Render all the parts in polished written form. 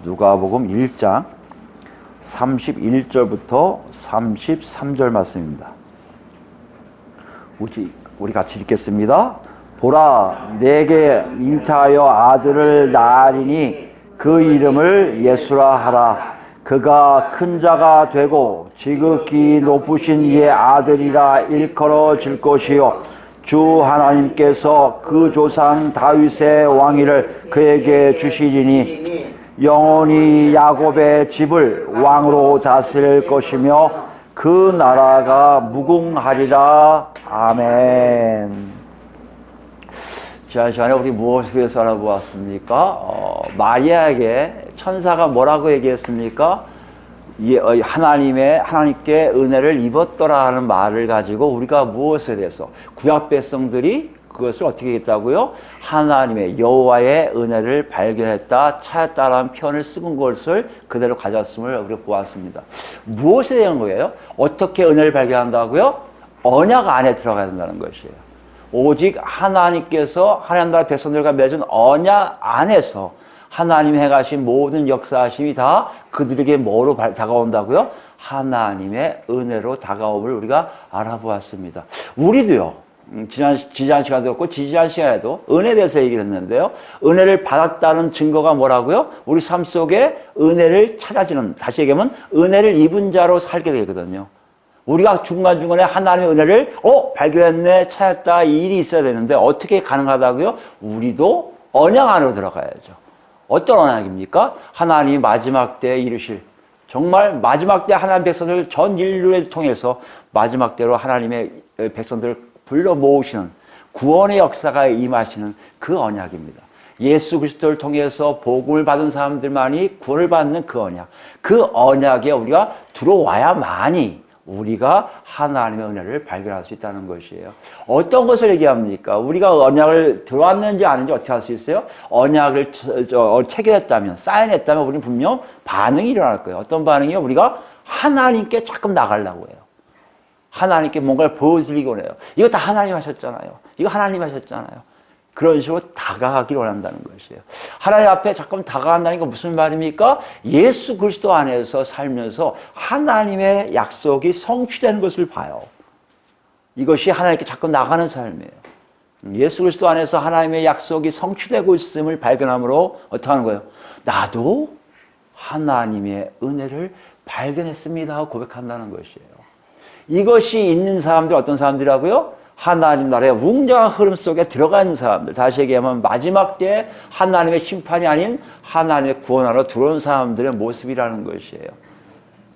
누가복음 1장 31절부터 33절 말씀입니다. 우리 같이 읽겠습니다. 보라, 내게 잉태하여 아들을 낳으리니 그 이름을 예수라 하라. 그가 큰 자가 되고 지극히 높으신 이의 아들이라 일컬어질 것이요 주 하나님께서 그 조상 다윗의 왕위를 그에게 주시리니 영원히 야곱의 집을 왕으로 다스릴 것이며 그 나라가 무궁하리라. 아멘. 지난 시간에 우리 무엇에 대해서 알아보았습니까? 마리아에게 천사가 뭐라고 얘기했습니까? 하나님께 은혜를 입었더라 하는 말을 가지고 우리가 무엇에 대해서 구약 백성들이 그것을 어떻게 했다고요? 하나님의 여호와의 은혜를 발견했다, 찾았다라는 표현을 쓰는 것을 그대로 가졌음을 우리가 보았습니다. 무엇에 대한 거예요? 어떻게 은혜를 발견한다고요? 언약 안에 들어가야 된다는 것이에요. 오직 하나님께서 하나님 나라 백성들과 맺은 언약 안에서 하나님이 행하신 모든 역사하심이 다 그들에게 뭐로 다가온다고요? 하나님의 은혜로 다가옴을 우리가 알아보았습니다. 우리도요, 지난 시간도 그렇고 지지난 시간에도 은혜에 대해서 얘기를 했는데요. 은혜를 받았다는 증거가 뭐라고요? 우리 삶 속에 은혜를 찾아지는, 다시 얘기하면 은혜를 입은 자로 살게 되거든요. 우리가 중간중간에 하나님의 은혜를 발견했네, 찾았다, 이 일이 있어야 되는데 어떻게 가능하다고요? 우리도 언약 안으로 들어가야죠. 어떤 언약입니까? 하나님이 마지막 때에 이루실, 정말 마지막 때 하나님 백성들 전 인류를 통해서 마지막 때로 하나님의 백성들을 불러 모으시는 구원의 역사가 임하시는 그 언약입니다. 예수 그리스도를 통해서 복음을 받은 사람들만이 구원을 받는 그 언약. 그 언약에 우리가 들어와야만이 우리가 하나님의 은혜를 발견할 수 있다는 것이에요. 어떤 것을 얘기합니까? 우리가 언약을 들어왔는지 아닌지 어떻게 할 수 있어요? 언약을 체결했다면, 사인했다면 우리는 분명 반응이 일어날 거예요. 어떤 반응이요? 우리가 하나님께 자꾸 나가려고 해요. 하나님께 뭔가를 보여드리기 원해요. 이거 다 하나님 하셨잖아요. 이거 하나님 하셨잖아요. 그런 식으로 다가가기를 원한다는 것이에요. 하나님 앞에 자꾸 다가간다는 건 무슨 말입니까? 예수 그리스도 안에서 살면서 하나님의 약속이 성취되는 것을 봐요. 이것이 하나님께 자꾸 나가는 삶이에요. 예수 그리스도 안에서 하나님의 약속이 성취되고 있음을 발견함으로 어떻게 하는 거예요? 나도 하나님의 은혜를 발견했습니다 하고 고백한다는 것이에요. 이것이 있는 사람들 어떤 사람들이라고요? 하나님 나라의 웅장한 흐름 속에 들어가 있는 사람들. 다시 얘기하면 마지막 때 하나님의 심판이 아닌 하나님의 구원하러 들어온 사람들의 모습이라는 것이에요.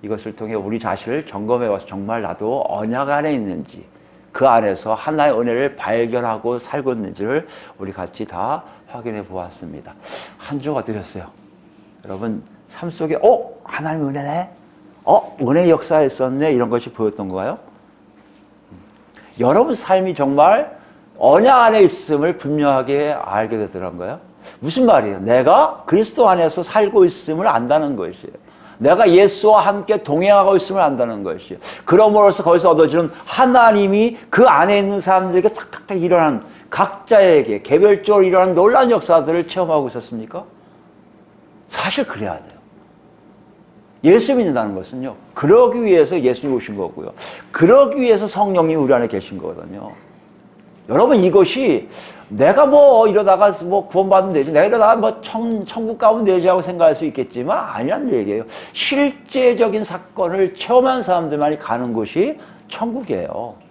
이것을 통해 우리 자신을 점검해 봐서 정말 나도 언약 안에 있는지, 그 안에서 하나의 은혜를 발견하고 살고 있는지를 우리 같이 다 확인해 보았습니다. 한 주가 어떠셨어요? 여러분 삶 속에 하나님 은혜네? 은혜 역사에 있었네? 이런 것이 보였던 거예요? 여러분 삶이 정말 언약 안에 있음을 분명하게 알게 되더란 거예요. 무슨 말이에요? 내가 그리스도 안에서 살고 있음을 안다는 것이에요. 내가 예수와 함께 동행하고 있음을 안다는 것이에요. 그러므로서 거기서 얻어지는 하나님이 그 안에 있는 사람들에게 탁탁탁 일어난, 각자에게 개별적으로 일어난 놀라운 역사들을 체험하고 있었습니까? 사실 그래야 돼요. 예수 믿는다는 것은요, 그러기 위해서 예수님이 오신 거고요. 그러기 위해서 성령님이 우리 안에 계신 거거든요. 여러분, 이것이 내가 이러다가 구원받으면 되지, 내가 이러다가 천국 가면 되지 하고 생각할 수 있겠지만 아니란 얘기예요. 실제적인 사건을 체험한 사람들만이 가는 곳이 천국이에요.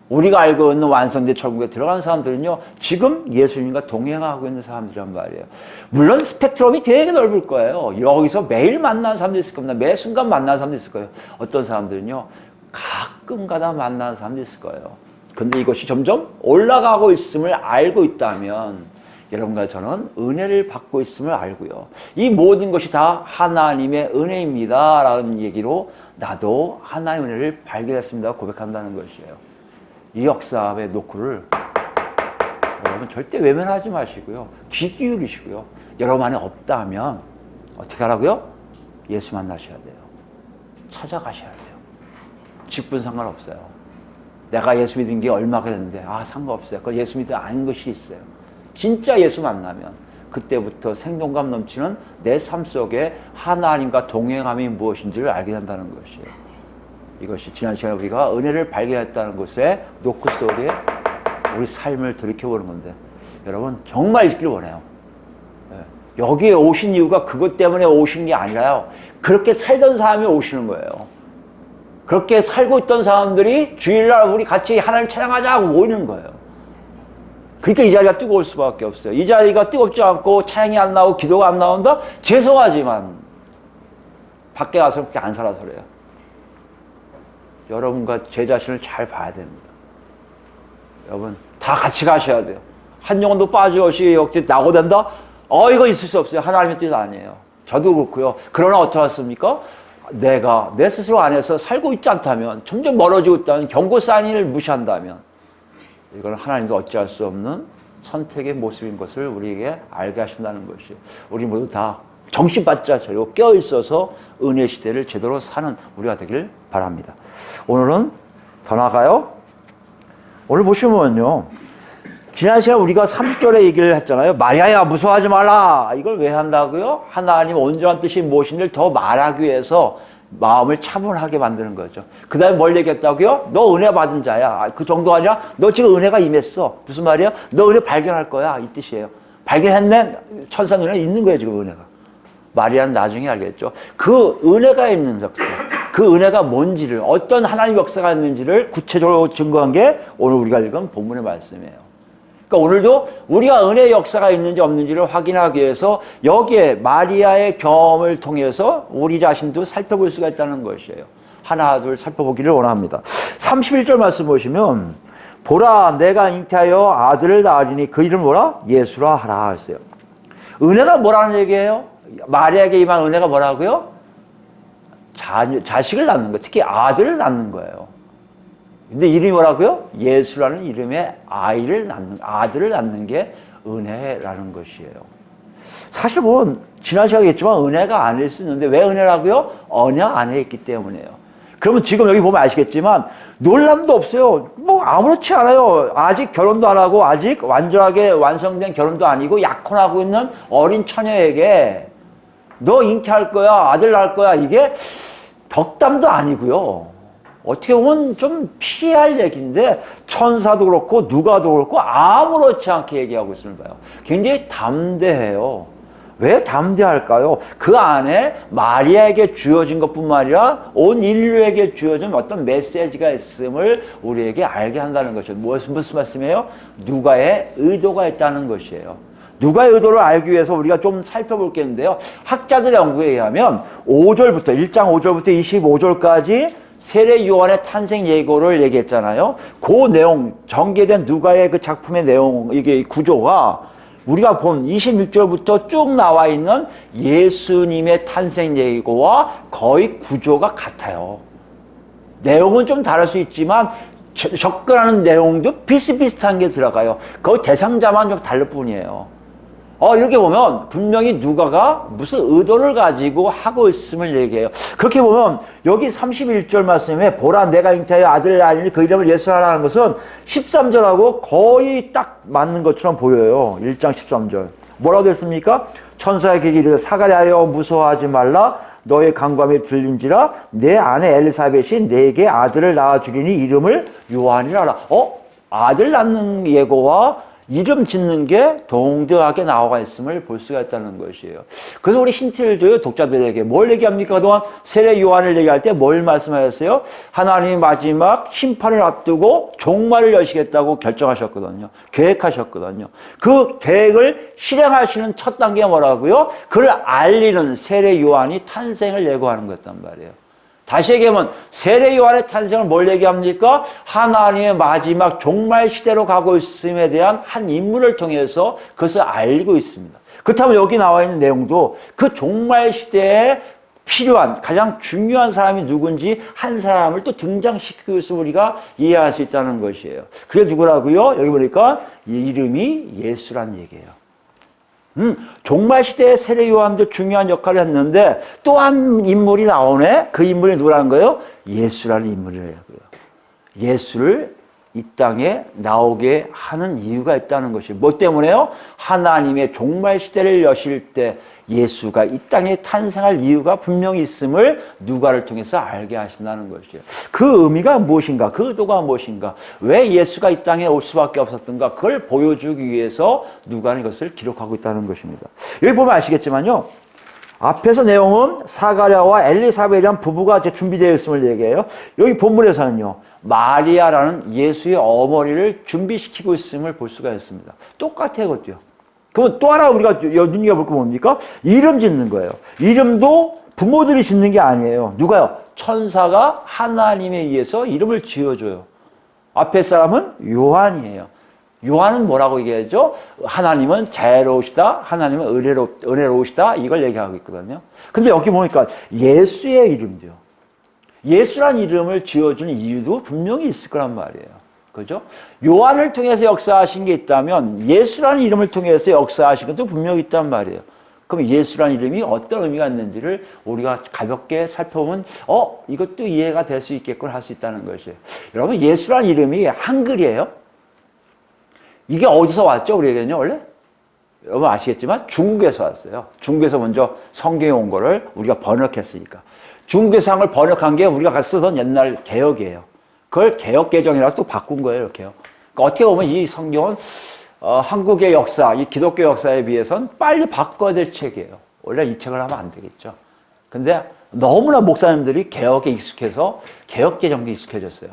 우리가 알고 있는 완성된 천국에 들어간 사람들은요, 지금 예수님과 동행하고 있는 사람들이란 말이에요. 물론 스펙트럼이 되게 넓을 거예요. 여기서 매일 만나는 사람도 있을 겁니다. 매 순간 만나는 사람도 있을 거예요. 어떤 사람들은요, 가끔가다 만나는 사람도 있을 거예요. 근데 이것이 점점 올라가고 있음을 알고 있다면 여러분과 저는 은혜를 받고 있음을 알고요. 이 모든 것이 다 하나님의 은혜입니다 라는 얘기로 나도 하나님의 은혜를 발견했습니다 고백한다는 것이에요. 이 역사의 노크를 여러분 절대 외면하지 마시고요. 귀 기울이시고요. 여러분 안에 없다면 어떻게 하라고요? 예수 만나셔야 돼요. 찾아가셔야 돼요. 직분 상관없어요. 내가 예수 믿은 게 얼마가 됐는데 상관없어요. 그 예수 믿은 아닌 것이 있어요. 진짜 예수 만나면 그때부터 생동감 넘치는 내 삶 속에 하나님과 동행함이 무엇인지를 알게 된다는 것이에요. 이것이 지난 시간에 우리가 은혜를 발견했다는 것에 노크 속에 우리 삶을 돌이켜보는 건데, 여러분 정말 있기를 원해요. 여기에 오신 이유가 그것 때문에 오신 게 아니라요, 그렇게 살던 사람이 오시는 거예요. 그렇게 살고 있던 사람들이 주일날 우리 같이 하나님 찬양하자 하고 모이는 거예요. 그러니까 이 자리가 뜨거울 수밖에 없어요. 이 자리가 뜨겁지 않고 찬양이 안 나오고 기도가 안 나온다? 죄송하지만 밖에 가서 그렇게 안 살아서 그래요. 여러분과 제 자신을 잘 봐야 됩니다. 여러분 다 같이 가셔야 돼요. 한 영혼도 빠짐없이 역시 낙오된다? 이거 있을 수 없어요. 하나님의 뜻 아니에요. 저도 그렇고요. 그러나 어떠했습니까? 내가 내 스스로 안에서 살고 있지 않다면, 점점 멀어지고 있다면, 경고 사인을 무시한다면, 이건 하나님도 어찌할 수 없는 선택의 모습인 것을 우리에게 알게 하신다는 것이에요. 우리 모두 다 정신바짝 차리고 깨어있어서 은혜 시대를 제대로 사는 우리가 되길 바랍니다. 오늘은 더 나아가요. 오늘 보시면요, 지난 시간에 우리가 30절에 얘기를 했잖아요. 마리아야 무서워하지 말라. 이걸 왜 한다고요? 하나님 온전한 뜻이 무엇인지를 더 말하기 위해서 마음을 차분하게 만드는 거죠. 그 다음에 뭘 얘기했다고요? 너 은혜 받은 자야. 그 정도가 아니라 너 지금 은혜가 임했어. 무슨 말이야? 너 은혜 발견할 거야. 이 뜻이에요. 발견했네? 천사 눈에 있는 거예요, 지금 은혜가. 마리아는 나중에 알겠죠. 그 은혜가 있는 역사, 그 은혜가 뭔지를, 어떤 하나님 역사가 있는지를 구체적으로 증거한 게 오늘 우리가 읽은 본문의 말씀이에요. 그러니까 오늘도 우리가 은혜의 역사가 있는지 없는지를 확인하기 위해서 여기에 마리아의 경험을 통해서 우리 자신도 살펴볼 수가 있다는 것이에요. 하나 둘 살펴보기를 원합니다. 31절 말씀 보시면, 보라 내가 잉태하여 아들을 낳으리니 그 이름 뭐라? 예수라 하라 했어요. 은혜가 뭐라는 얘기예요? 마리아에게 임한 은혜가 뭐라고요? 자식을 낳는 거, 특히 아들을 낳는 거예요. 근데 이름이 뭐라고요? 예수라는 이름의 아들을 낳는 게 은혜라는 것이에요. 사실 뭐 지난 시간에 했지만 은혜가 아닐 수 있는데 왜 은혜라고요? 언약 안에 있기 때문이에요. 그러면 지금 여기 보면 아시겠지만 놀람도 없어요. 뭐 아무렇지 않아요. 아직 결혼도 안 하고 아직 완전하게 완성된 결혼도 아니고 약혼하고 있는 어린 처녀에게 너 잉태할 거야, 아들 낳을 거야, 이게 덕담도 아니고요. 어떻게 보면 좀 피할 얘기인데 천사도 그렇고 누가도 그렇고 아무렇지 않게 얘기하고 있음을 봐요. 굉장히 담대해요. 왜 담대할까요? 그 안에 마리아에게 주어진 것뿐만 아니라 온 인류에게 주어진 어떤 메시지가 있음을 우리에게 알게 한다는 것이죠. 무슨 말씀이에요? 누가의 의도가 있다는 것이에요. 누가의 의도를 알기 위해서 우리가 좀 살펴볼 게 있는데요. 학자들의 연구에 의하면 5절부터 1장 5절부터 25절까지 세례 요한의 탄생 예고를 얘기했잖아요. 그 내용, 전개된 누가의 그 작품의 내용, 이게 구조가 우리가 본 26절부터 쭉 나와 있는 예수님의 탄생 예고와 거의 구조가 같아요. 내용은 좀 다를 수 있지만 접근하는 내용도 비슷비슷한 게 들어가요. 그 대상자만 좀 다를 뿐이에요. 이렇게 보면 분명히 누가가 무슨 의도를 가지고 하고 있음을 얘기해요. 그렇게 보면 여기 31절 말씀에 보라 내가 잉태하여 아들을 낳으리니 그 이름을 예수라는 것은 13절하고 거의 딱 맞는 것처럼 보여요. 1장 13절. 뭐라고 됐습니까? 천사에게 이르되 사가랴여 무서워하지 말라 너의 간구함이 들린지라 내 아내 엘리사벳이 내게 아들을 낳아주리니 이름을 요한이라 하라. 아들 낳는 예고와 이름 짓는 게 동등하게 나와 있음을 볼 수가 있다는 것이에요. 그래서 우리 힌트를 줘요, 독자들에게. 뭘 얘기합니까? 그동안 세례 요한을 얘기할 때 뭘 말씀하셨어요? 하나님이 마지막 심판을 앞두고 종말을 여시겠다고 결정하셨거든요. 계획하셨거든요. 그 계획을 실행하시는 첫 단계가 뭐라고요? 그를 알리는 세례 요한이 탄생을 예고하는 거였단 말이에요. 다시 얘기하면 세례 요한의 탄생을 뭘 얘기합니까? 하나님의 마지막 종말 시대로 가고 있음에 대한 한 인물을 통해서 그것을 알고 있습니다. 그렇다면 여기 나와 있는 내용도 그 종말 시대에 필요한 가장 중요한 사람이 누군지 한 사람을 또 등장시키고 있어 우리가 이해할 수 있다는 것이에요. 그게 누구라고요? 여기 보니까 이름이 예수란 얘기예요. 종말 시대의 세례 요한도 중요한 역할을 했는데 또 한 인물이 나오네. 그 인물이 누구라는 거예요? 예수라는 인물이라고요. 예수를 이 땅에 나오게 하는 이유가 있다는 것이 뭐 때문에요? 하나님의 종말 시대를 여실 때 예수가 이 땅에 탄생할 이유가 분명히 있음을 누가를 통해서 알게 하신다는 것이에요. 그 의미가 무엇인가? 그 의도가 무엇인가? 왜 예수가 이 땅에 올 수밖에 없었던가? 그걸 보여주기 위해서 누가는 이것을 기록하고 있다는 것입니다. 여기 보면 아시겠지만요. 앞에서 내용은 사가랴와 엘리사벳이란 부부가 이제 준비되어 있음을 얘기해요. 여기 본문에서는요. 마리아라는 예수의 어머니를 준비시키고 있음을 볼 수가 있습니다. 똑같아요, 그것도요. 그러면 또 하나 우리가 눈여볼 거 뭡니까? 이름 짓는 거예요. 이름도 부모들이 짓는 게 아니에요. 누가요? 천사가 하나님에 의해서 이름을 지어줘요. 앞에 사람은 요한이에요. 요한은 뭐라고 얘기하죠? 하나님은 자애로우시다, 하나님은 은혜로우시다, 이걸 얘기하고 있거든요. 근데 여기 보니까 예수의 이름이죠. 예수란 이름을 지어준 이유도 분명히 있을 거란 말이에요. 그죠? 요한을 통해서 역사하신 게 있다면 예수라는 이름을 통해서 역사하신 것도 분명히 있단 말이에요. 그럼 예수라는 이름이 어떤 의미가 있는지를 우리가 가볍게 살펴보면 이것도 이해가 될 수 있겠군 할 수 있다는 것이에요. 여러분 예수라는 이름이 한글이에요. 이게 어디서 왔죠? 우리에게는요 원래? 여러분 아시겠지만 중국에서 왔어요. 중국에서 먼저 성경에 온 거를 우리가 번역했으니까. 중국에서 한 걸 번역한 게 우리가 쓰던 옛날 개역이에요. 그걸 개역개정이라고 또 바꾼 거예요, 이렇게요. 그러니까 어떻게 보면 이 성경은 한국의 역사, 이 기독교 역사에 비해서는 빨리 바꿔야 될 책이에요. 원래 이 책을 하면 안 되겠죠. 근데 너무나 목사님들이 개역에 익숙해서 개역개정에 익숙해졌어요.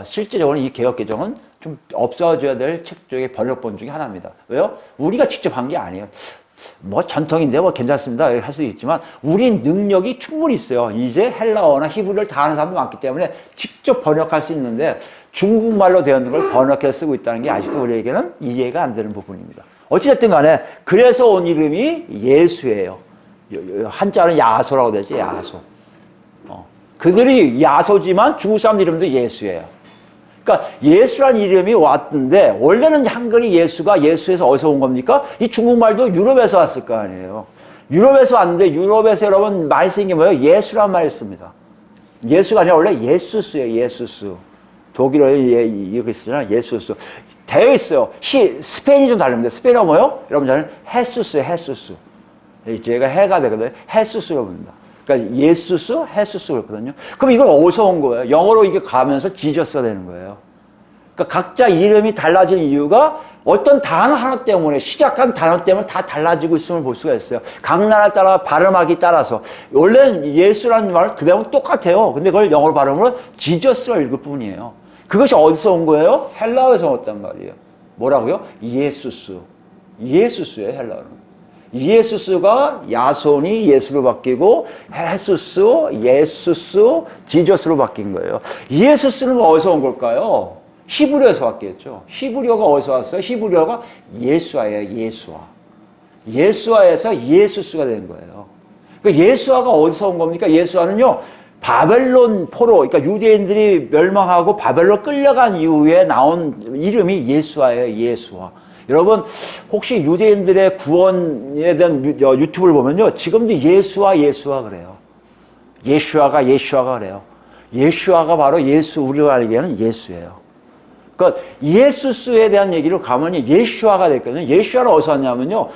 실제적으로 이 개역개정은 좀 없어져야 될 책 중에 번역본 중에 하나입니다. 왜요? 우리가 직접 한 게 아니에요. 뭐 전통인데 뭐 괜찮습니다 할 수 있지만 우린 능력이 충분히 있어요. 이제 헬라어나 히브리를 다 아는 사람도 많기 때문에 직접 번역할 수 있는데 중국말로 되어 있는 걸 번역해 쓰고 있다는 게 아직도 우리에게는 이해가 안 되는 부분입니다. 어찌됐든 간에 그래서 온 이름이 예수예요. 한자는 야소라고 되지, 야소. 그들이 야소지만 중국 사람들 이름도 예수예요. 그러니까 예수란 이름이 왔는데 원래는 한글이 예수가 예수에서 어디서 온 겁니까? 이 중국말도 유럽에서 왔을 거 아니에요. 유럽에서 왔는데 유럽에서 여러분 많이 쓰인 게 뭐예요? 예수란 말을 씁니다. 예수가 아니라 원래 예수스예요. 예수스. 독일어에 이렇게 쓰잖아요. 예수스. 되어 있어요. 스페인이 좀 다릅니다. 스페인어 뭐예요? 여러분 저는 헤수스예요. 헤수스. 제가 해가 되거든요. 헤수스로 부릅니다. 그러니까 예수스, 헤수스 그렇거든요. 그럼 이걸 어디서 온 거예요? 영어로 이게 가면서 지저스가 되는 거예요. 그러니까 각자 이름이 달라진 이유가 어떤 단어 하나 때문에 시작한 단어 때문에 다 달라지고 있음을 볼 수가 있어요. 각 나라 따라 발음하기 따라서 원래는 예수라는 말은 그대로 똑같아요. 근데 그걸 영어로 발음으로 지저스가 읽을 뿐이에요. 그것이 어디서 온 거예요? 헬라어에서 왔단 말이에요. 뭐라고요? 예수스. 예수스예요, 헬라어는. 예수스가 야손이 예수로 바뀌고 헤수스, 예수스, 지저스로 바뀐 거예요. 예수스는 어디서 온 걸까요? 히브리어에서 왔겠죠. 히브리어가 어디서 왔어요? 히브리어가 예수아예요. 예수아. 예수아에서 예수스가 된 거예요. 그러니까 예수아가 어디서 온 겁니까? 예수아는요. 바벨론 포로, 그러니까 유대인들이 멸망하고 바벨론 끌려간 이후에 나온 이름이 예수아예요. 예수아. 여러분 혹시 유대인들의 구원에 대한 유튜브를 보면요. 지금도 예수아 그래요. 예슈아가 그래요. 예슈아가 바로 예수, 우리가 알기에는 예수예요. 그러니까 예수스에 대한 얘기를 가면 예슈아가 됐거든요. 예슈아는 어디서 왔냐면요.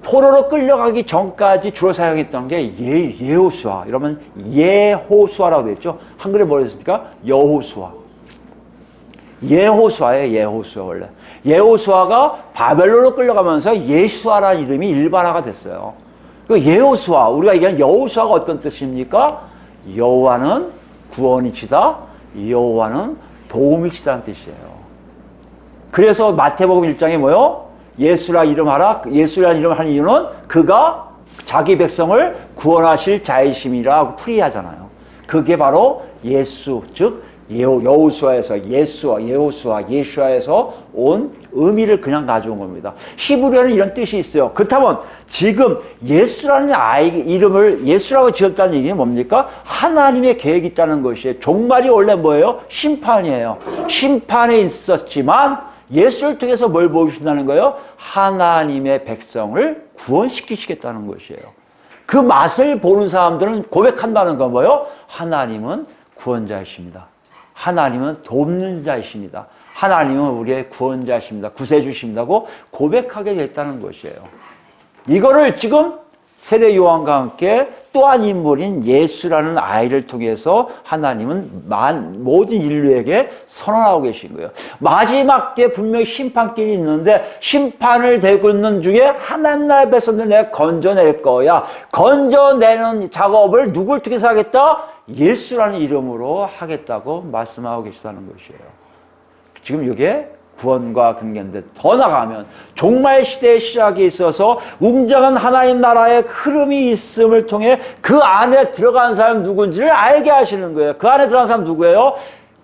포로로 끌려가기 전까지 주로 사용했던 게 예호수아. 이러면 예호수아라고 되죠. 한글에 뭐라 했습니까? 여호수아. 예호수아예요. 예호수아 원래. 예호수아가 바벨론으로 끌려가면서 예수아라는 이름이 일반화가 됐어요. 그 예호수아, 우리가 얘기하는 여호수아가 어떤 뜻입니까? 여호와는 구원이시다. 여호와는 도움이시다는 뜻이에요. 그래서 마태복음 1장에 뭐요? 예수라 이름하라. 예수라는 이름을 하는 이유는 그가 자기 백성을 구원하실 자이심이라고 풀이하잖아요. 그게 바로 예수, 즉 여호수아에서 예수아에서 온 의미를 그냥 가져온 겁니다. 히브리어는 이런 뜻이 있어요. 그렇다면 지금 예수라는 아이 이름을 예수라고 지었다는 얘기는 뭡니까? 하나님의 계획이 있다는 것이에요. 종말이 원래 뭐예요? 심판이에요. 심판에 있었지만 예수를 통해서 뭘 보여주신다는 거예요? 하나님의 백성을 구원시키시겠다는 것이에요. 그 맛을 보는 사람들은 고백한다는 건 뭐예요? 하나님은 구원자이십니다. 하나님은 돕는 자이십니다. 하나님은 우리의 구원자십니다. 구세주십니다고 고백하게 됐다는 것이에요. 이거를 지금 세례 요한과 함께 또 한 인물인 예수라는 아이를 통해서 하나님은 모든 인류에게 선언하고 계신 거예요. 마지막 때 분명히 심판길이 있는데 심판을 대고 있는 중에 하나님 나라의 백성들 내가 건져낼 거야. 건져내는 작업을 누굴 통해서 하겠다? 예수라는 이름으로 하겠다고 말씀하고 계시다는 것이에요. 지금 이게 구원과 관계인데 더 나가면 종말 시대의 시작에 있어서 웅장한 하나님 나라의 흐름이 있음을 통해 그 안에 들어간 사람 누군지를 알게 하시는 거예요. 그 안에 들어간 사람 누구예요?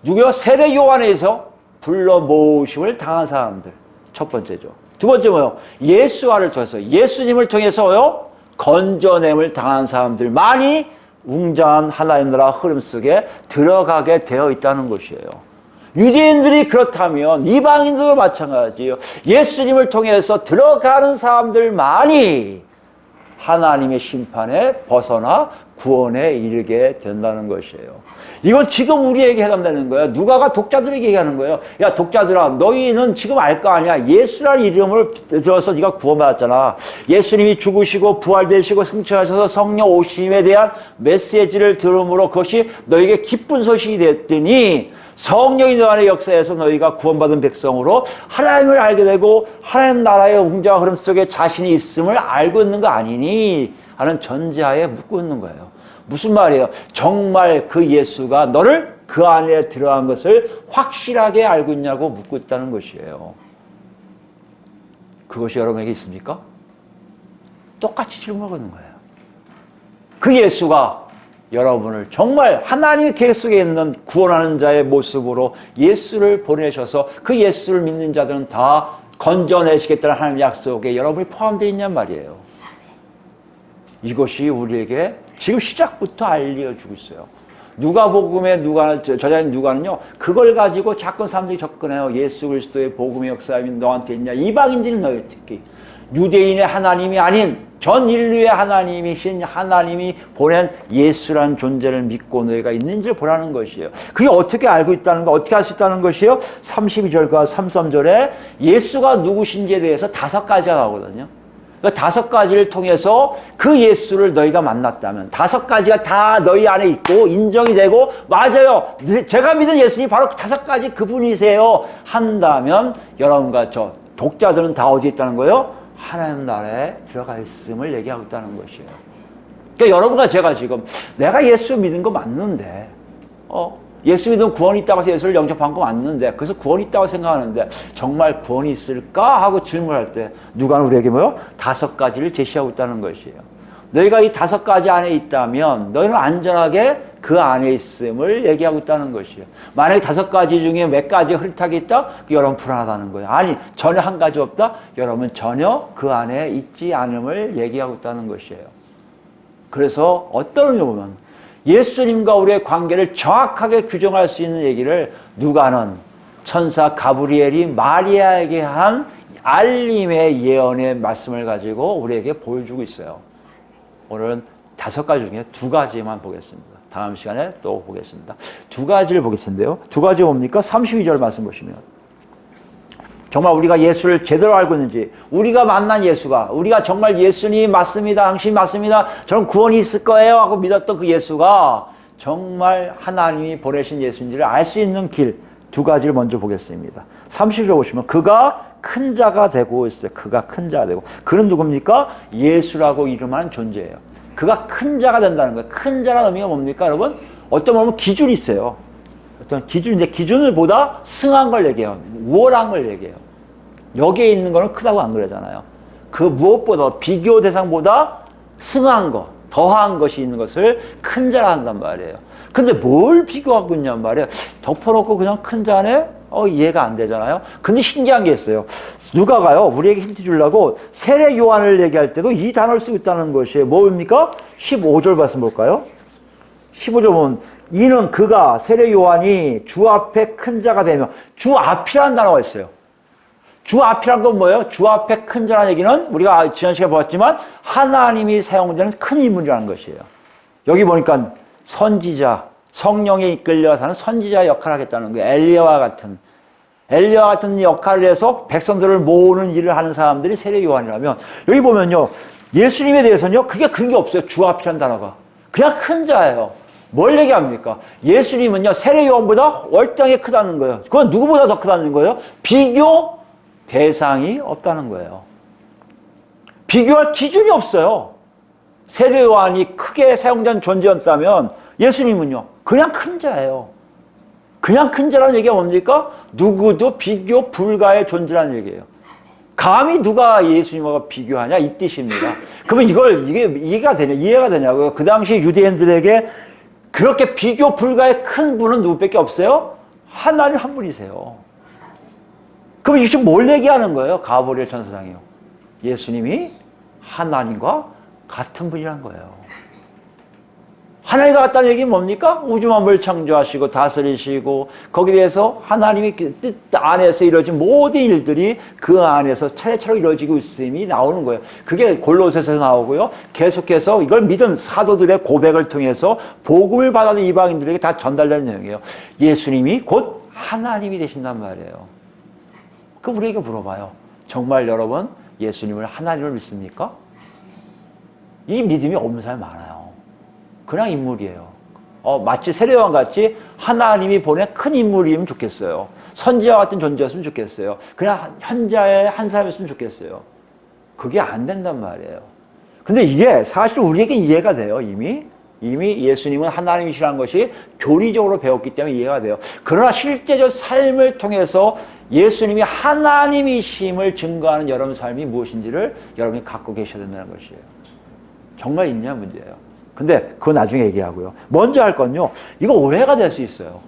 누구요? 세례 요한에서 불러 모으심을 당한 사람들. 첫 번째죠. 두 번째 뭐요? 예수와를 통해서 예수님을 통해서요 건져냄을 당한 사람들만이 웅장한 하나님 나라 흐름 속에 들어가게 되어 있다는 것이에요. 유대인들이 그렇다면 이방인들도 마찬가지예요. 예수님을 통해서 들어가는 사람들만이 하나님의 심판에 벗어나 구원에 이르게 된다는 것이에요. 이건 지금 우리에게 해당되는 거예요. 누가가 독자들에게 얘기하는 거예요. 야 독자들아 너희는 지금 알 거 아니야. 예수라는 이름을 들어서 네가 구원받았잖아. 예수님이 죽으시고 부활되시고 승천하셔서 성령 오심에 대한 메시지를 들음으로 그것이 너에게 기쁜 소식이 됐더니 성령이 너 안에 역사해서 너희가 구원받은 백성으로 하나님을 알게 되고 하나님 나라의 웅장한 흐름 속에 자신이 있음을 알고 있는 거 아니니 하는 전제하에 묻고 있는 거예요. 무슨 말이에요? 정말 그 예수가 너를 그 안에 들어간 것을 확실하게 알고 있냐고 묻고 있다는 것이에요. 그것이 여러분에게 있습니까? 똑같이 질문하는 거예요. 그 예수가 여러분을 정말 하나님의 계획 속에 있는 구원하는 자의 모습으로 예수를 보내셔서 그 예수를 믿는 자들은 다 건져내시겠다는 하나님의 약속에 여러분이 포함되어 있냔 말이에요. 이것이 우리에게 지금 시작부터 알려주고 있어요. 누가복음의 저자인 누가는요 그걸 가지고 자꾸 사람들이 접근해요. 예수 그리스도의 복음의 역사임이 너한테 있냐. 이방인들이 너희 특히 유대인의 하나님이 아닌 전 인류의 하나님이신 하나님이 보낸 예수라는 존재를 믿고 너희가 있는지를 보라는 것이에요. 그게 어떻게 알고 있다는 거, 어떻게 할 수 있다는 것이에요? 32절과 33절에 예수가 누구신지에 대해서 5가지가 나오거든요. 그 5가지를 통해서 그 예수를 너희가 만났다면 5가지가 다 너희 안에 있고 인정이 되고 맞아요. 제가 믿은 예수님이 바로 5가지 그분이세요. 한다면 여러분과 저 독자들은 다 어디에 있다는 거예요? 하나님 나라에 들어가 있음을 얘기하고 있다는 것이에요. 그러니까 여러분과 제가 지금 내가 예수 믿은 거 맞는데 예수 믿으면 구원이 있다고 해서 예수를 영접한 거 맞는데 그래서 구원이 있다고 생각하는데 정말 구원이 있을까 하고 질문할 때 누가는 우리에게 뭐요? 5가지를 제시하고 있다는 것이에요. 너희가 이 5가지 안에 있다면 너희는 안전하게 그 안에 있음을 얘기하고 있다는 것이에요. 만약에 5가지 중에 몇 가지 흐릿하게 있다? 여러분 불안하다는 거예요. 아니 전혀 한 가지 없다? 여러분 전혀 그 안에 있지 않음을 얘기하고 있다는 것이에요. 그래서 어떤 의미로 보면 예수님과 우리의 관계를 정확하게 규정할 수 있는 얘기를 누가는 천사 가브리엘이 마리아에게 한 알림의 예언의 말씀을 가지고 우리에게 보여주고 있어요. 오늘은 5가지 중에 2가지만 보겠습니다. 다음 시간에 또 보겠습니다. 2가지를 보겠는데요. 2가지 뭡니까? 32절 말씀 보시면 정말 우리가 예수를 제대로 알고 있는지 우리가 만난 예수가 우리가 정말 예수님이 맞습니다. 당신이 맞습니다. 저는 구원이 있을 거예요 하고 믿었던 그 예수가 정말 하나님이 보내신 예수인지를 알 수 있는 길 2가지를 먼저 보겠습니다. 30절 보시면 그가 큰 자가 되고 있어요. 그가 큰 자가 되고 그는 누굽니까? 예수라고 이름하는 존재예요. 그가 큰 자가 된다는 거예요. 큰 자라는 의미가 뭡니까 여러분? 어떤 보면 기준이 있어요. 어떤 기준인데 기준을 보다 승한 걸 얘기해요. 우월한 걸 얘기해요. 여기에 있는 거는 크다고 안 그러잖아요. 그 무엇보다 비교 대상보다 승한 거, 더한 것이 있는 것을 큰 자라 한단 말이에요. 근데 뭘 비교하고 있냔 말이에요. 덮어놓고 그냥 큰 자네? 이해가 안 되잖아요. 근데 신기한 게 있어요. 누가가요, 우리에게 힌트 주려고 세례 요한을 얘기할 때도 이 단어를 쓰고 있다는 것이에요. 뭡니까? 15절 말씀 볼까요? 15절 보면 이는 그가 세례 요한이 주 앞에 큰 자가 되며 주 앞이라는 단어가 있어요. 주 앞이란 건 뭐예요? 주 앞에 큰 자라는 얘기는 우리가 지난 시간에 보았지만 하나님이 사용되는 큰 인물이라는 것이에요. 여기 보니까 선지자, 성령에 이끌려 사는 선지자의 역할을 하겠다는 거예요. 엘리야와 같은 엘리야 같은 역할을 해서 백성들을 모으는 일을 하는 사람들이 세례 요한이라면 여기 보면요. 예수님에 대해서는요. 그게 그런 게 없어요. 주 앞이라는 단어가. 그냥 큰 자예요. 뭘 얘기합니까? 예수님은요. 세례 요한보다 월등하게 크다는 거예요. 그건 누구보다 더 크다는 거예요? 비교 대상이 없다는 거예요. 비교할 기준이 없어요. 세례 요한이 크게 사용된 존재였다면 예수님은요. 그냥 큰 자예요. 그냥 큰 자라는 얘기가 뭡니까? 누구도 비교 불가의 존재라는 얘기예요. 감히 누가 예수님과 비교하냐 이 뜻입니다. 그러면 이게 이해가 되냐고요? 그 당시 유대인들에게 그렇게 비교 불가의 큰 분은 누구밖에 없어요? 하나님 한 분이세요. 그럼 이게 지금 뭘 얘기하는 거예요? 가브리엘 천사장이요. 예수님이 하나님과 같은 분이란 거예요. 하나님과 같다는 얘기는 뭡니까? 우주 만물을 창조하시고 다스리시고 거기에 대해서 하나님이 뜻 안에서 이루어진 모든 일들이 그 안에서 차례차례 이루어지고 있음이 나오는 거예요. 그게 골로새서에서 나오고요. 계속해서 이걸 믿은 사도들의 고백을 통해서 복음을 받아든 이방인들에게 다 전달되는 내용이에요. 예수님이 곧 하나님이 되신단 말이에요. 그 우리에게 물어봐요. 정말 여러분 예수님을 하나님을 믿습니까? 이 믿음이 없는 사람이 많아요. 그냥 인물이에요. 마치 세례요한 같이 하나님이 보낸 큰 인물이면 좋겠어요. 선지자 같은 존재였으면 좋겠어요. 그냥 현자의 한 사람이었으면 좋겠어요. 그게 안 된단 말이에요. 근데 이게 사실 우리에게 이해가 돼요. 이미 예수님은 하나님이시라는 것이 교리적으로 배웠기 때문에 이해가 돼요. 그러나 실제적 삶을 통해서 예수님이 하나님이심을 증거하는 여러분 삶이 무엇인지를 여러분이 갖고 계셔야 된다는 것이에요. 정말 있냐 문제예요. 근데 그거 나중에 얘기하고요. 먼저 할 건요. 이거 오해가 될 수 있어요.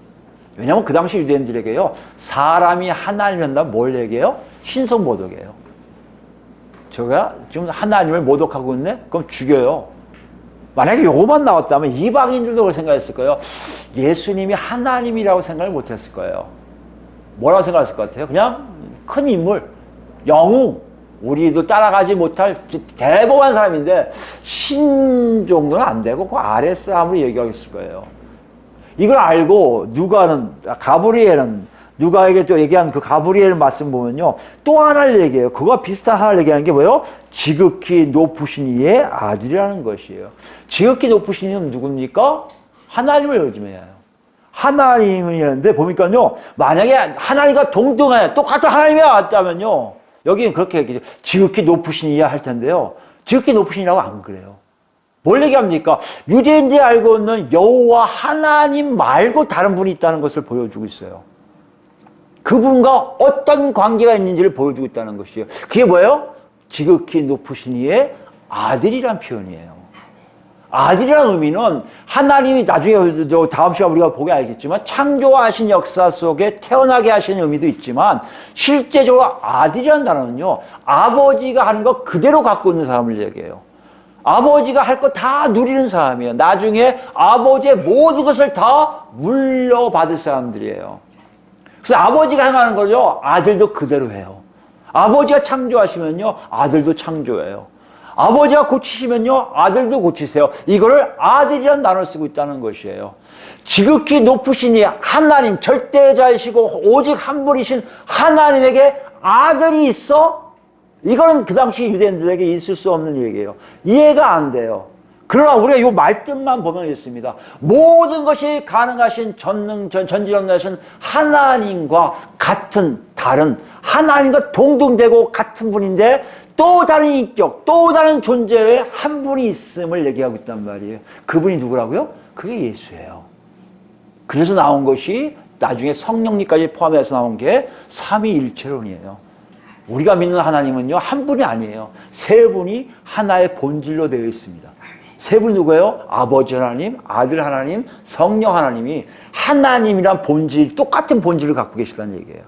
왜냐하면 그 당시 유대인들에게요. 사람이 하나님이란다면 뭘 얘기해요? 신성모독이에요. 제가 지금 하나님을 모독하고 있네? 그럼 죽여요. 만약에 요것만 나왔다면 이방인들도 그렇게 생각했을 거예요. 예수님이 하나님이라고 생각을 못했을 거예요. 뭐라고 생각했을 것 같아요? 그냥 큰 인물, 영웅. 우리도 따라가지 못할 대범한 사람인데 신 정도는 안 되고 그 아랫사람으로 얘기하겠을 거예요. 이걸 알고 가브리엘은 누가에게 또 얘기한 그 가브리엘 말씀 보면요. 또 하나를 얘기해요. 그거와 비슷한 하나를 얘기하는 게 뭐예요? 지극히 높으신 이의 아들이라는 것이에요. 지극히 높으신 이는 누굽니까? 하나님을 의지해요. 하나님이었는데 보니까요. 만약에 하나님과 동등해 똑같은 하나님이 왔다면요. 여기는 그렇게 얘기죠. 지극히 높으신 이야 할 텐데요. 지극히 높으신이라고 안 그래요. 뭘 얘기합니까? 유대인들이 알고 있는 여호와 하나님 말고 다른 분이 있다는 것을 보여주고 있어요. 그분과 어떤 관계가 있는지를 보여주고 있다는 것이에요. 그게 뭐예요? 지극히 높으신 이의 아들이란 표현이에요. 아들이라는 의미는 하나님이 나중에 다음 시간 우리가 보게 알겠지만 창조하신 역사 속에 태어나게 하시는 의미도 있지만 실제적으로 아들이라는 단어는요. 아버지가 하는 거 그대로 갖고 있는 사람을 얘기해요. 아버지가 할 거 다 누리는 사람이에요. 나중에 아버지의 모든 것을 다 물려받을 사람들이에요. 그래서 아버지가 행하는 걸요. 아들도 그대로 해요. 아버지가 창조하시면요. 아들도 창조해요. 아버지가 고치시면요. 아들도 고치세요. 이거를 아들이라는 단어를 쓰고 있다는 것이에요. 지극히 높으시니 하나님 절대자이시고 오직 한 분이신 하나님에게 아들이 있어? 이거는 그 당시 유대인들에게 있을 수 없는 얘기예요. 이해가 안 돼요. 그러나 우리가 이 말뜻만 보면 있습니다. 모든 것이 가능하신 전지전능하신 하나님과 같은 다른 하나님과 동등되고 같은 분인데 또 다른 인격, 또 다른 존재의 한 분이 있음을 얘기하고 있단 말이에요. 그분이 누구라고요? 그게 예수예요. 그래서 나온 것이 나중에 성령님까지 포함해서 나온 게 삼위일체론이에요. 우리가 믿는 하나님은요, 한 분이 아니에요. 세 분이 하나의 본질로 되어 있습니다. 세 분이 누구예요? 아버지 하나님, 아들 하나님, 성령 하나님이 하나님이란 본질, 똑같은 본질을 갖고 계시다는 얘기예요.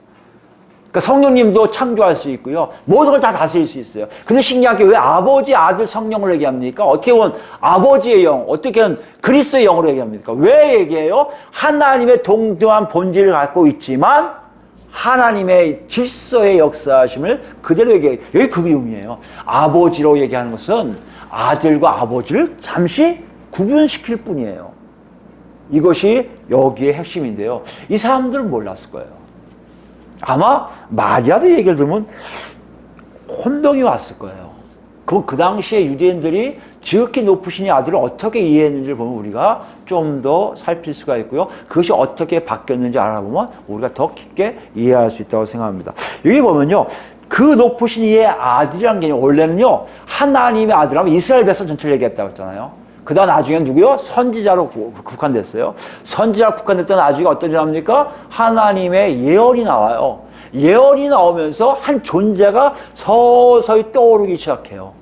그러니까 성령님도 창조할 수 있고요. 모든 걸 다 다스릴 수 있어요. 근데 신기하게 왜 아버지, 아들, 성령을 얘기합니까? 어떻게 보면 아버지의 영, 어떻게 보면 그리스도의 영으로 얘기합니까? 왜 얘기해요? 하나님의 동등한 본질을 갖고 있지만 하나님의 질서의 역사하심을 그대로 얘기해요. 여기 그 의미예요. 아버지로 얘기하는 것은 아들과 아버지를 잠시 구분시킬 뿐이에요. 이것이 여기의 핵심인데요. 이 사람들은 몰랐을 거예요. 아마 마리아도 얘기를 들으면 혼동이 왔을 거예요. 그럼 그 당시에 유대인들이 지극히 높으신 이 아들을 어떻게 이해했는지를 보면 우리가 좀 더 살필 수가 있고요. 그것이 어떻게 바뀌었는지 알아보면 우리가 더 깊게 이해할 수 있다고 생각합니다. 여기 보면요. 그 높으신 이의 아들이라는 개념, 원래는요, 하나님의 아들하면 이스라엘 백성 전체를 얘기했다고 했잖아요. 그 다음 나중에 누구요? 선지자로 국한됐어요. 선지자로 국한됐던 나중에 어떤 일 합니까? 하나님의 예언이 나와요. 예언이 나오면서 한 존재가 서서히 떠오르기 시작해요.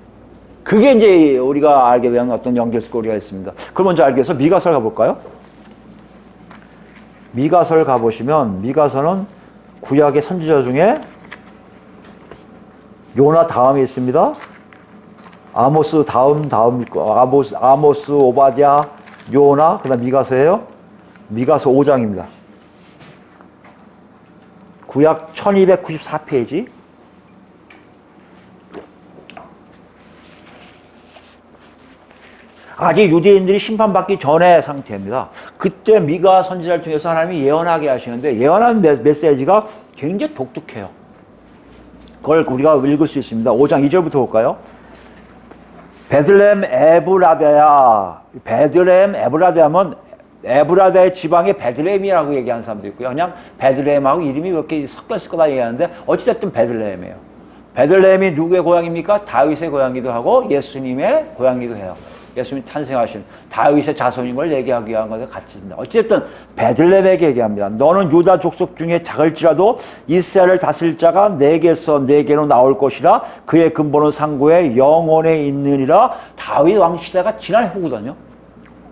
그게 이제 우리가 알게 되는 어떤 연결고리가 있습니다. 그걸 먼저 알기 위해서 미가서를 가볼까요? 미가서를 가보시면 미가서는 구약의 선지자 중에 요나 다음에 있습니다. 아모스 다음 있고 아모스, 오바댜, 요나, 그다음 미가서예요. 미가서 5장입니다. 구약 1294페이지. 아직 유대인들이 심판받기 전의 상태입니다. 그때 미가 선지자를 통해서 하나님이 예언하게 하시는데 예언하는 메시지가 굉장히 독특해요. 그걸 우리가 읽을 수 있습니다. 5장 2절부터 볼까요? 베들레헴 에브라다야. 베들레헴 에브라다하면 에브라다의 지방의 베들레헴이라고 얘기하는 사람도 있고요. 그냥 베들레헴하고 이름이 몇 개 섞였을 거다 얘기하는데 어찌됐든 베들레헴이에요. 베들레헴이 누구의 고향입니까? 다윗의 고향이기도 하고 예수님의 고향이기도 해요. 예수님이 탄생하신 다윗의 자손인 걸 얘기하기 위한 것에 같습니다. 어쨌든 베들레헴에게 얘기합니다. 너는 유다 족속 중에 작을지라도 이스라엘을 다스릴 자가 내게서 내게로 나올 것이라. 그의 근본은 상고에 영원에 있느니라. 다윗 왕 시대가 지난 후거든요.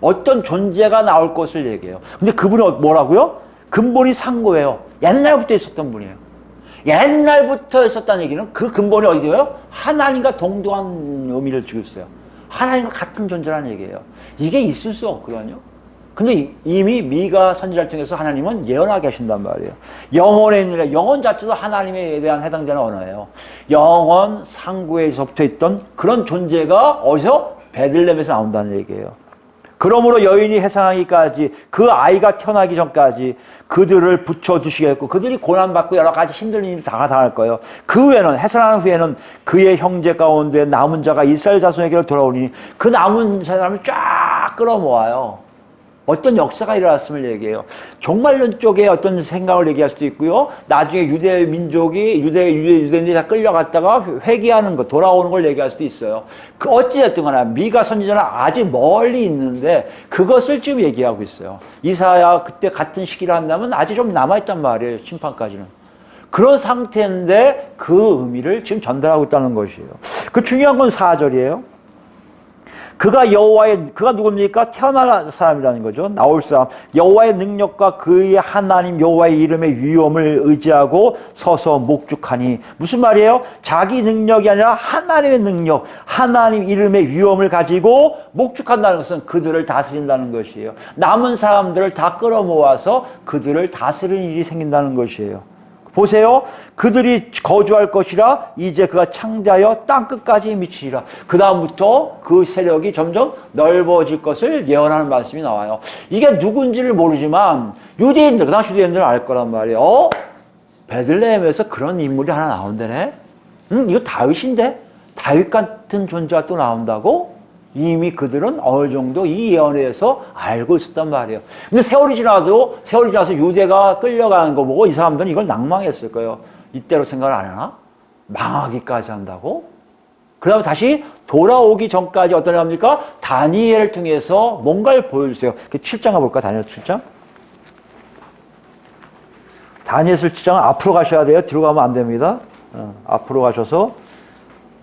어떤 존재가 나올 것을 얘기해요. 근데 그분이 뭐라고요? 근본이 상고예요. 옛날부터 있었던 분이에요. 옛날부터 있었다는 얘기는 그 근본이 어디예요? 하나님과 동등한 의미를 지고 있어요. 하나님과 같은 존재라는 얘기예요. 이게 있을 수 없거든요. 근데 이미 미가 선지자를 통해서 하나님은 예언하게 하신단 말이에요. 영원에 있는, 영원 자체도 하나님에 대한 해당되는 언어예요. 영원 상고에서부터 있던 그런 존재가 어디서? 베들레헴에서 나온다는 얘기예요. 그러므로 여인이 해산하기까지, 그 아이가 태어나기 전까지 그들을 붙여두시겠고 그들이 고난받고 여러 가지 힘든 일이 다 당할 거예요. 그 후에는, 해산한 후에는 그의 형제 가운데 남은 자가 이스라엘 자손에게로 돌아오니 그 남은 사람을 쫙 끌어모아요. 어떤 역사가 일어났음을 얘기해요. 종말론 쪽에 어떤 생각을 얘기할 수도 있고요. 나중에 유대 민족이, 유대인들이 다 끌려갔다가 회개하는 것, 돌아오는 걸 얘기할 수도 있어요. 그 어찌됐든 간에 미가 선지자는 아직 멀리 있는데 그것을 지금 얘기하고 있어요. 이사야 그때 같은 시기를 한다면 아직 좀 남아있단 말이에요. 심판까지는. 그런 상태인데 그 의미를 지금 전달하고 있다는 것이에요. 그 중요한 건 4절이에요. 그가 누굽니까? 태어날 사람이라는 거죠. 나올 사람. 여호와의 능력과 그의 하나님 여호와의 이름의 위엄을 의지하고 서서 목축하니. 무슨 말이에요? 자기 능력이 아니라 하나님의 능력, 하나님 이름의 위엄을 가지고 목축한다는 것은 그들을 다스린다는 것이에요. 남은 사람들을 다 끌어모아서 그들을 다스리는 일이 생긴다는 것이에요. 보세요. 그들이 거주할 것이라. 이제 그가 창대하여 땅끝까지 미치리라. 그 다음부터 그 세력이 점점 넓어질 것을 예언하는 말씀이 나와요. 이게 누군지를 모르지만 유대인들, 그 당시 유대인들은 알 거란 말이에요. 베들레헴에서 그런 인물이 하나 나온다네. 이거 다윗인데? 다윗 같은 존재가 또 나온다고? 이미 그들은 어느 정도 이 예언에 대해서 알고 있었단 말이에요. 근데 세월이 지나서 유대가 끌려가는 거 보고 이 사람들은 이걸 낭망했을 거예요. 이때로 생각을 안 하나? 망하기까지 한다고? 그 다음에 다시 돌아오기 전까지 어떤 합니까? 다니엘을 통해서 뭔가를 보여주세요. 7장 가볼까? 다니엘 7장? 다니엘 7장 앞으로 가셔야 돼요. 뒤로 가면 안 됩니다. 앞으로 가셔서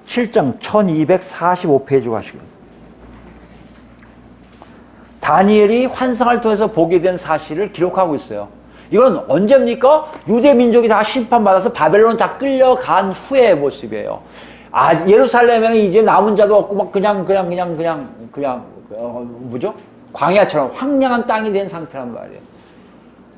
7장 1245페이지 가시고. 다니엘이 환상을 통해서 보게 된 사실을 기록하고 있어요. 이건 언제입니까? 유대 민족이 다 심판받아서 바벨론 다 끌려간 후의 모습이에요. 예루살렘에는 이제 남은 자도 없고 막 그냥 뭐죠? 광야처럼 황량한 땅이 된 상태란 말이에요.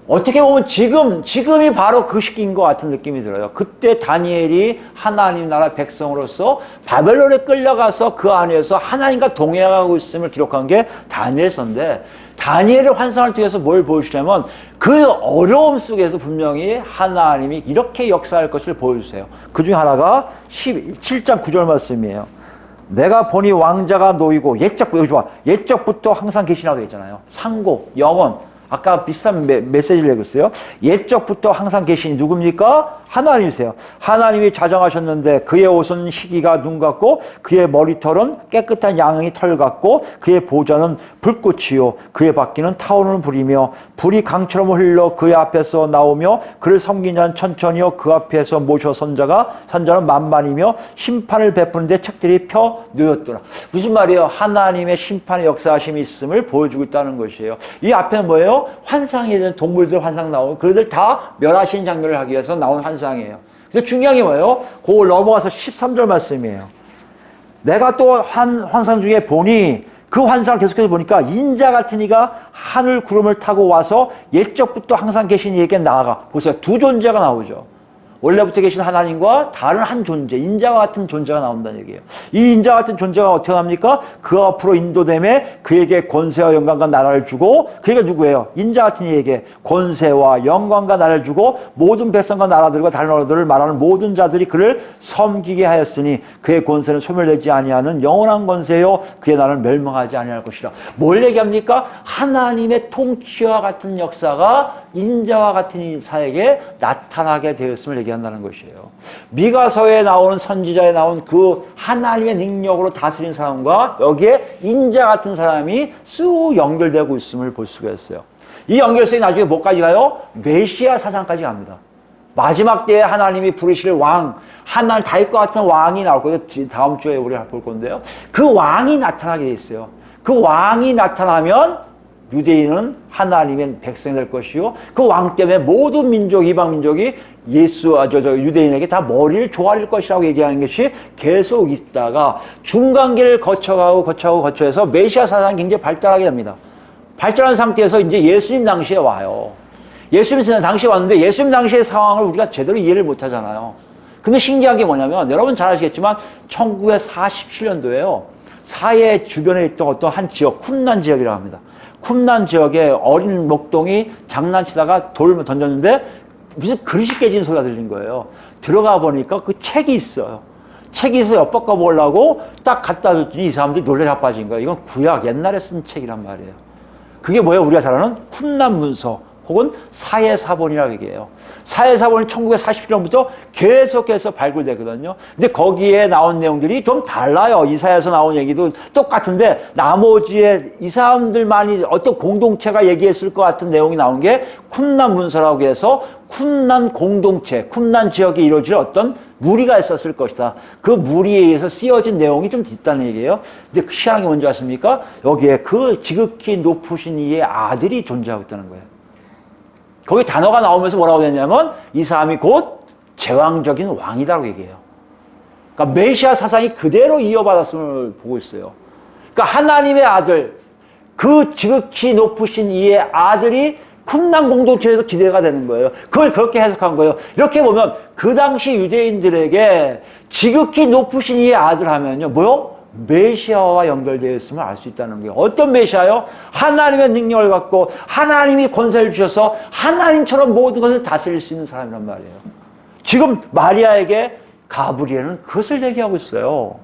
어떻게 보면 지금이 바로 그 시기인 것 같은 느낌이 들어요. 그때 다니엘이 하나님 나라 백성으로서 바벨론에 끌려가서 그 안에서 하나님과 동행하고 있음을 기록한 게 다니엘서인데, 다니엘의 환상을 통해서 뭘 보여주냐면 그 어려움 속에서 분명히 하나님이 이렇게 역사할 것을 보여주세요. 그 중에 하나가 17장 9절 말씀이에요. 내가 보니 왕자가 놓이고 옛적부터 항상 계시라고 했잖아요. 상고, 영원. 아까 비슷한 메시지를 읽었어요. 옛적부터 항상 계신 누굽니까? 하나님이세요. 하나님이 자정하셨는데 그의 옷은 희기가 눈 같고 그의 머리털은 깨끗한 양의 털 같고 그의 보좌는 불꽃이요 그의 바퀴는 타오르는 불이며 불이 강처럼 흘러 그의 앞에서 나오며 그를 섬긴 자는 천천히요 그 앞에서 모셔 선자는 만만이며 심판을 베푸는데 책들이 펴 놓였더라. 무슨 말이에요? 하나님의 심판의 역사하심이 있음을 보여주고 있다는 것이에요. 이 앞에는 뭐예요? 환상이 되는 동물들 환상 나오고 그들 다 멸하신 장면을 하기 위해서 나온 환상이에요. 근데 중요한 게 뭐예요? 그걸 넘어가서 13절 말씀이에요. 내가 또 한 환상 중에 보니 그 환상을 계속해서 보니까 인자 같은 이가 하늘 구름을 타고 와서 옛적부터 항상 계신 이에게 나아가. 보세요. 두 존재가 나오죠. 원래부터 계신 하나님과 다른 한 존재, 인자와 같은 존재가 나온다는 얘기예요. 이 인자 같은 존재가 어떻게 합니까? 그 앞으로 인도됨에 그에게 권세와 영광과 나라를 주고, 그게 누구예요? 인자 같은 이에게 권세와 영광과 나라를 주고 모든 백성과 나라들과 다른 언어들을 말하는 모든 자들이 그를 섬기게 하였으니 그의 권세는 소멸되지 아니하는 영원한 권세요 그의 나라는 멸망하지 아니할 것이라. 뭘 얘기합니까? 하나님의 통치와 같은 역사가 인자와 같은 인사에게 나타나게 되었음을 얘기한다는 것이에요. 미가서에 나오는 선지자에 나온 그 하나님의 능력으로 다스린 사람과 여기에 인자 같은 사람이 쑥 연결되고 있음을 볼 수가 있어요. 이 연결성이 나중에 뭐까지 가요? 메시아 사상까지 갑니다. 마지막 때에 하나님이 부르실 왕, 하나님 다윗과 같은 왕이 나올 거예요. 다음 주에 우리가 볼 건데요. 그 왕이 나타나게 돼 있어요. 그 왕이 나타나면 유대인은 하나님의 백성이 될 것이요. 그 왕 때문에 모든 민족, 이방 민족이 유대인에게 다 머리를 조아릴 것이라고 얘기하는 것이 계속 있다가 중간기를 거쳐서 메시아 사상이 굉장히 발달하게 됩니다. 발달한 상태에서 이제 예수님 당시에 와요. 예수님 당시에 왔는데 예수님 당시의 상황을 우리가 제대로 이해를 못 하잖아요. 근데 신기한 게 뭐냐면 여러분 잘 아시겠지만 1947년도에요. 사해 주변에 있던 어떤 한 지역, 쿰난 지역이라고 합니다. 쿰난 지역에 어린 목동이 장난치다가 돌을 던졌는데 무슨 그릇이 깨지는 소리가 들린 거예요. 들어가 보니까 그 책이 있어요. 책이 있어 엿바꿔 보려고 딱 갖다 줬더니 이 사람들이 놀래 자빠진 거예요. 이건 구약 옛날에 쓴 책이란 말이에요. 그게 뭐예요? 우리가 잘 아는 쿰난 문서 혹은 사해사본이라고 얘기해요. 사해사본이 1947년부터 계속해서 발굴되거든요. 근데 거기에 나온 내용들이 좀 달라요. 이사야에서 나온 얘기도 똑같은데 나머지에 이 사람들만이 어떤 공동체가 얘기했을 것 같은 내용이 나온 게 쿰난 문서라고 해서 쿰난 공동체, 쿰난 지역에 이루어질 어떤 무리가 있었을 것이다. 그 무리에 의해서 쓰여진 내용이 좀 있다는 얘기예요. 근데 그 시향이 뭔지 아십니까? 여기에 그 지극히 높으신 이의 아들이 존재하고 있다는 거예요. 거기 단어가 나오면서 뭐라고 했냐면 이 사람이 곧 제왕적인 왕이다라고 얘기해요. 그러니까 메시아 사상이 그대로 이어받았음을 보고 있어요. 그러니까 하나님의 아들, 그 지극히 높으신 이의 아들이 쿰난 공동체에서 기대가 되는 거예요. 그걸 그렇게 해석한 거예요. 이렇게 보면 그 당시 유대인들에게 지극히 높으신 이의 아들 하면요. 뭐요? 메시아와 연결되어 있음을 알 수 있다는 거예요. 어떤 메시아요? 하나님의 능력을 갖고 하나님이 권세를 주셔서 하나님처럼 모든 것을 다스릴 수 있는 사람이란 말이에요. 지금 마리아에게 가브리엘은 그것을 얘기하고 있어요.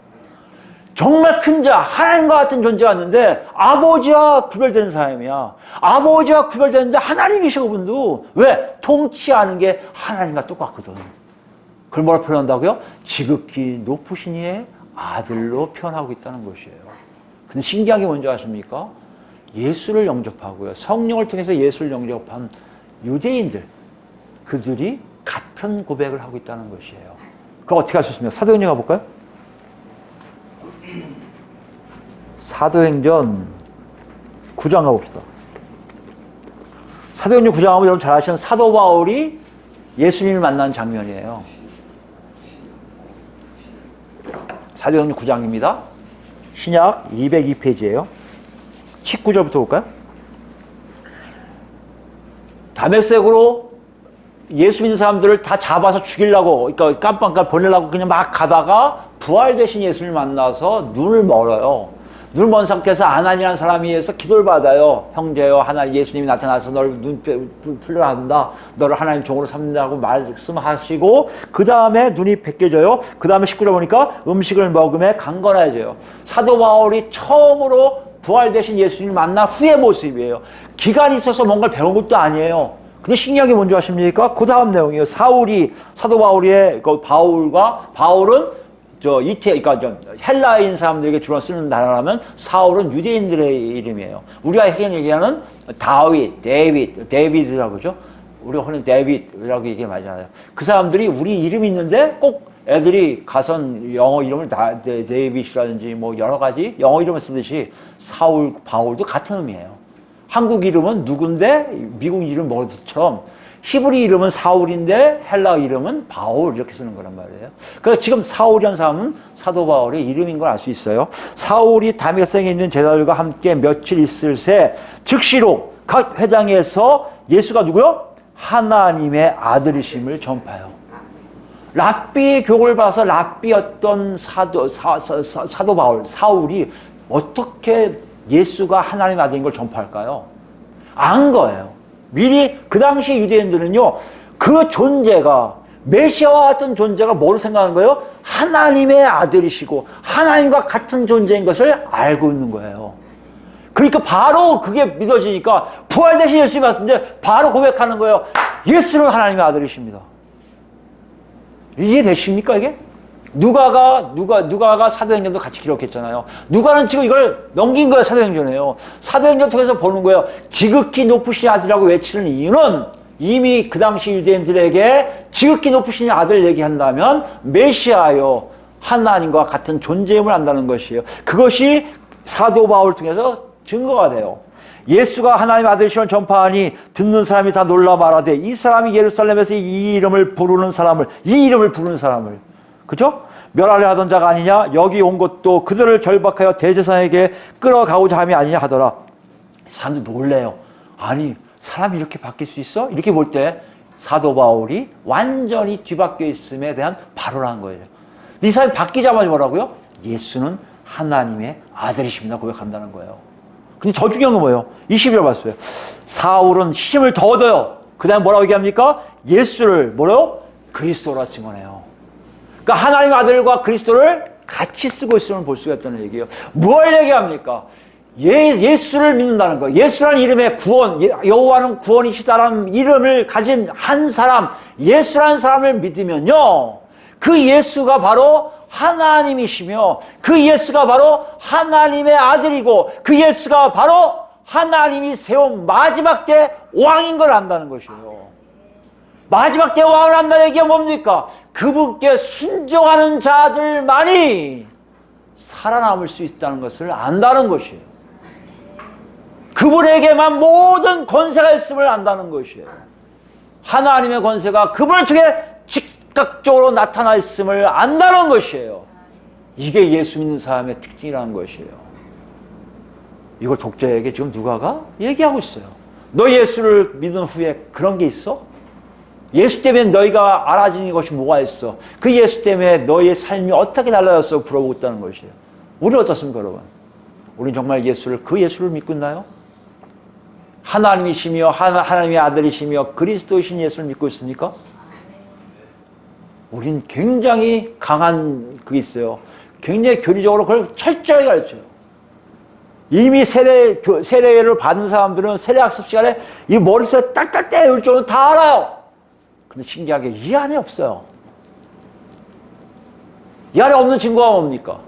정말 큰 자, 하나님과 같은 존재가 있는데 아버지와 구별되는 사람이야. 아버지와 구별되는데 하나님이시고 분도 왜? 통치하는 게 하나님과 똑같거든. 그걸 뭐라 표현한다고요? 지극히 높으신 이의 아들로 표현하고 있다는 것이에요. 근데 신기한 게 뭔지 아십니까? 예수를 영접하고요. 성령을 통해서 예수를 영접한 유대인들, 그들이 같은 고백을 하고 있다는 것이에요. 그럼 어떻게 할 수 있습니까? 사도행전 가볼까요? 사도행전 9장 가봅시다. 사도행전 9장 하면 여러분 잘 아시는 사도 바울이 예수님을 만난 장면이에요. 사도행전 9장입니다. 신약 202페이지예요. 19절부터 볼까요? 담액색으로 예수 믿는 사람들을 다 잡아서 죽이려고, 그러니까 깜빡깜 보내려고 그냥 막 가다가 부활되신 예수를 만나서 눈을 멀어요. 눈을 먼 상태에서 아나니라는 사람이 의해서 기도를 받아요. 형제여, 하나님 예수님이 나타나서 너를 눈 풀려 한다. 너를 하나님 종으로 삼는다고 말씀하시고 그 다음에 눈이 벗겨져요. 그 다음에 19절 보니까 음식을 먹음에 강건해져요. 사도 바울이 처음으로 부활되신 예수님을 만난 후의 모습이에요. 기간이 있어서 뭔가를 배운 것도 아니에요. 근데 신기한 게 뭔지 아십니까? 그 다음 내용이에요. 사도 바울의 그 바울은 그러니까 헬라인 사람들에게 주로 쓰는 단어라면 사울은 유대인들의 이름이에요. 우리가 흔히 얘기하는 데이비드라고 그러죠. 우리가 흔히 데이비드라고 얘기하잖아요. 그 사람들이 우리 이름이 있는데 꼭 애들이 가선 영어 이름을 데이빗이라든지 뭐 여러 가지 영어 이름을 쓰듯이 사울, 바울도 같은 의미예요. 한국 이름은 누군데 미국 이름 뭐처럼 히브리 이름은 사울인데 헬라 이름은 바울 이렇게 쓰는 거란 말이에요. 그래서 지금 사울이라는 사람은 사도 바울의 이름인 걸 알 수 있어요. 사울이 다메섹에 있는 제자들과 함께 며칠 있을 새 즉시로 각 회당에서 예수가 누구요? 하나님의 아들이심을 전파해요. 랍비의 교훈을 봐서 랍비였던 사도 바울, 사울이 어떻게 예수가 하나님의 아들인 걸 전파할까요? 안 거예요. 미리 그 당시 유대인들은요, 그 존재가 메시아와 같은 존재가 뭐로 생각하는 거예요? 하나님의 아들이시고 하나님과 같은 존재인 것을 알고 있는 거예요. 그러니까 바로 그게 믿어지니까 부활되신 예수님이 왔는데 바로 고백하는 거예요. 예수는 하나님의 아들이십니다. 이해되십니까 이게? 누가가 사도행전도 같이 기록했잖아요. 누가는 지금 이걸 넘긴 거예요. 사도행전에요. 사도행전 통해서 보는 거예요. 지극히 높으신 아들이라고 외치는 이유는 이미 그 당시 유대인들에게 지극히 높으신 아들을 얘기한다면 메시아요, 하나님과 같은 존재임을 안다는 것이에요. 그것이 사도 바울을 통해서 증거가 돼요. 예수가 하나님의 아들이심을 전파하니 듣는 사람이 다 놀라 말하되 이 사람이 예루살렘에서 이 이름을 부르는 사람을 그죠? 멸하려 하던 자가 아니냐? 여기 온 것도 그들을 결박하여 대제사장에게 끌어가고자 함이 아니냐 하더라. 사람들이 놀래요. 아니, 사람이 이렇게 바뀔 수 있어? 이렇게 볼 때 사도 바울이 완전히 뒤바뀌어 있음에 대한 발언을 한 거예요. 이 사람이 바뀌자마자 뭐라고요? 예수는 하나님의 아들이십니다 고백한다는 거예요. 근데 저 중요한 건 뭐예요? 20절 봤어요. 사울은 힘을 더 얻어요. 그 다음에 뭐라고 얘기합니까? 예수를 뭐라고? 그리스도라 증언해요. 그러니까 하나님의 아들과 그리스도를 같이 쓰고 있음을 볼 수가 있다는 얘기예요. 뭘 얘기합니까? 예수를 믿는다는 거예요. 예수라는 이름의 구원, 여호와는 구원이시다라는 이름을 가진 한 사람, 예수라는 사람을 믿으면요, 그 예수가 바로 하나님이시며 그 예수가 바로 하나님의 아들이고 그 예수가 바로 하나님이 세운 마지막 때 왕인 걸 안다는 것이에요. 마지막 때 왕을 한다는 얘기가 뭡니까? 그분께 순종하는 자들만이 살아남을 수 있다는 것을 안다는 것이에요. 그분에게만 모든 권세가 있음을 안다는 것이에요. 하나님의 권세가 그분을 통해 즉각적으로 나타나 있음을 안다는 것이에요. 이게 예수 믿는 사람의 특징이라는 것이에요. 이걸 독자에게 지금 누가가 얘기하고 있어요. 너 예수를 믿은 후에 그런 게 있어? 예수 때문에 너희가 알아지는 것이 뭐가 있어? 그 예수 때문에 너희의 삶이 어떻게 달라졌어? 물어보고 있다는 것이에요. 우리는 어떻습니까, 여러분? 우리는 정말 그 예수를 믿고 있나요? 하나님이시며 하나님의 아들이시며 그리스도이신 예수를 믿고 있습니까? 우린 굉장히 강한 그게 있어요. 굉장히 교리적으로 그걸 철저히 가르쳐요. 이미 세례를 받은 사람들은 세례학습 시간에 이 머릿속에 딸딸 외울 정도는 다 알아요. 근데 신기하게 이 안에 없어요. 이 안에 없는 증거가 뭡니까?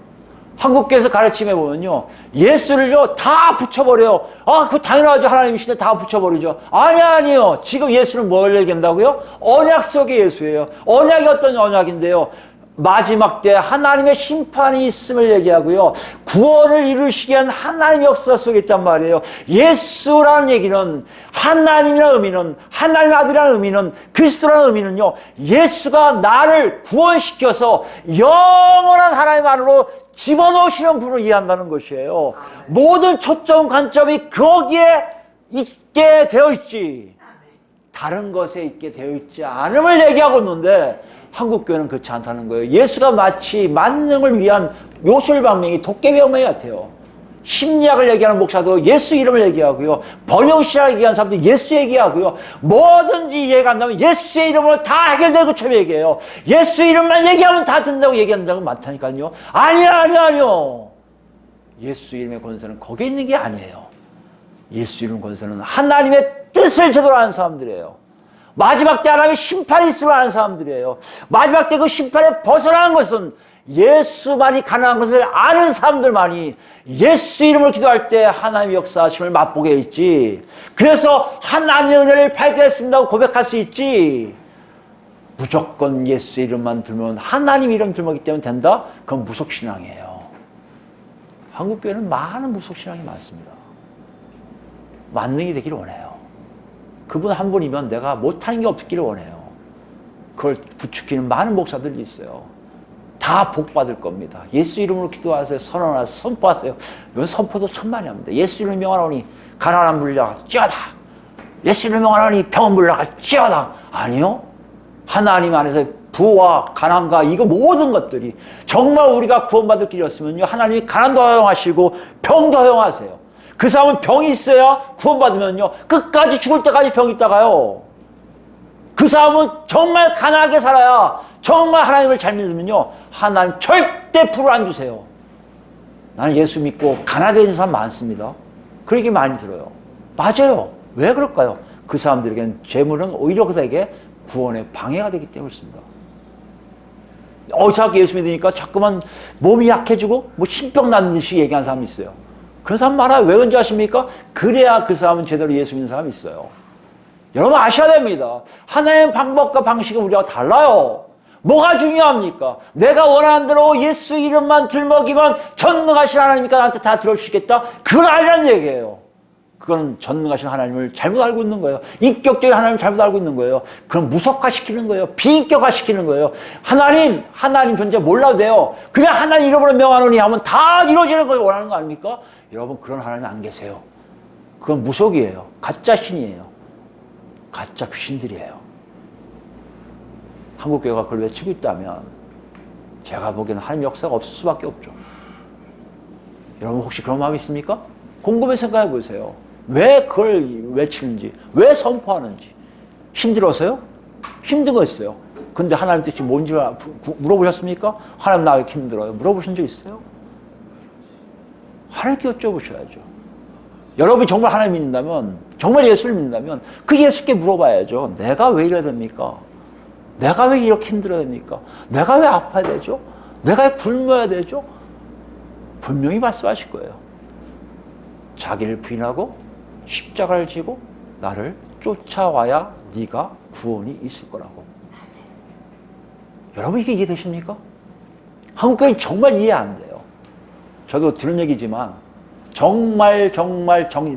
한국교회에서 가르침에 보면요, 예수를요 다 붙여버려요. 아, 그거 당연하죠. 하나님이신데 다 붙여버리죠. 아니요. 지금 예수는 뭘 얘기한다고요? 언약 속의 예수예요. 언약이 어떤 언약인데요? 마지막 때 하나님의 심판이 있음을 얘기하고요, 구원을 이루시기 위한 하나님의 역사 속에 있단 말이에요. 예수라는 얘기는, 하나님이라는 의미는, 하나님의 아들이라는 의미는, 그리스도라는 의미는요, 예수가 나를 구원시켜서 영원한 하나님 안으로 집어넣으시는 분을 이해한다는 것이에요. 모든 초점 관점이 거기에 있게 되어 있지. 다른 것에 있게 되어 있지 않음을 얘기하고 있는데 한국교회는 그렇지 않다는 거예요. 예수가 마치 만능을 위한 요술방맹이 도깨비방맹이 같아요. 심리학을 얘기하는 목사도 예수 이름을 얘기하고요. 번역시를 얘기하는 사람도 예수 얘기하고요. 뭐든지 이해가 안 나면 예수의 이름으로 다 해결되고 그처럼 얘기해요. 예수 이름만 얘기하면 다 된다고 얘기하는 사람은 많다니까요. 아니요. 예수 이름의 권세는 거기에 있는 게 아니에요. 예수 이름 권세는 하나님의 뜻을 제대로 아는 사람들이에요. 마지막 때 하나님의 심판이 있음을 아는 사람들이에요. 마지막 때 그 심판에 벗어나는 것은 예수만이 가능한 것을 아는 사람들만이 예수 이름으로 기도할 때 하나님의 역사하심을 맛보게 있지. 그래서 하나님의 은혜를 발견했습니다고 고백할 수 있지. 무조건 예수 이름만 들면 하나님 이름 들먹기 때문에 된다? 그건 무속신앙이에요. 한국교회는 많은 무속신앙이 많습니다. 만능이 되기를 원해요. 그분 한 분이면 내가 못하는 게 없기를 원해요. 그걸 부추기는 많은 목사들이 있어요. 다 복 받을 겁니다. 예수 이름으로 기도하세요. 선언하세요. 선포하세요. 이건 선포도 참 많이 합니다. 예수 이름을 명하노니 가난한 물려가 찌어다. 예수 이름을 명하노니 병은 물려가 찌어다. 아니요. 하나님 안에서 부와 가난과 이거 모든 것들이 정말 우리가 구원받을 길이었으면요. 하나님이 가난도 허용하시고 병도 허용하세요. 그 사람은 병이 있어야 구원받으면요. 끝까지 죽을 때까지 병이 있다가요. 그 사람은 정말 가난하게 살아야 정말 하나님을 잘 믿으면요. 하나님 절대 풀을 안 주세요. 나는 예수 믿고 가난해진 사람 많습니다. 그 얘기 많이 들어요. 맞아요. 왜 그럴까요? 그 사람들에게는 재물은 오히려 그들에게 구원의 방해가 되기 때문입니다. 자꾸 예수 믿으니까 자꾸만 몸이 약해지고 뭐 신병 나는 듯이 얘기하는 사람이 있어요. 그런 사람 많아요. 왜 그런지 아십니까? 그래야 그 사람은 제대로 예수 믿는 사람이 있어요. 여러분 아셔야 됩니다. 하나님의 방법과 방식은 우리와 달라요. 뭐가 중요합니까? 내가 원하는 대로 예수 이름만 들먹이면 전능하신 하나님이니까 나한테 다 들어주시겠다? 그건 아니라는 얘기예요. 그건 전능하신 하나님을 잘못 알고 있는 거예요. 인격적인 하나님을 잘못 알고 있는 거예요. 그럼 무속화시키는 거예요. 비인격화시키는 거예요. 하나님 존재 몰라도 돼요. 그냥 하나님 이름으로 명하노니 하면 다 이루어지는 걸 원하는 거 아닙니까? 여러분 그런 하나님 안 계세요. 그건 무속이에요. 가짜 신이에요. 가짜 귀신들이에요. 한국교회가 그걸 외치고 있다면 제가 보기에는 하나님 역사가 없을 수밖에 없죠. 여러분 혹시 그런 마음이 있습니까? 곰곰이 생각해 보세요. 왜 그걸 외치는지, 왜 선포하는지. 힘들어서요? 힘든 거 있어요. 근데 하나님 뜻이 뭔지 물어보셨습니까? 하나님 나 왜 이렇게 힘들어요? 물어보신 적 있어요? 하나님께 여쭤보셔야죠. 여러분이 정말 하나님 믿는다면, 정말 예수를 믿는다면 그 예수께 물어봐야죠. 내가 왜 이래야 됩니까? 내가 왜 이렇게 힘들어야 됩니까? 내가 왜 아파야 되죠? 내가 왜 굶어야 되죠? 분명히 말씀하실 거예요. 자기를 부인하고 십자가를 지고 나를 쫓아와야 네가 구원이 있을 거라고. 여러분 이게 이해되십니까? 한국교회는 정말 이해 안 돼요. 저도 들은 얘기지만 정말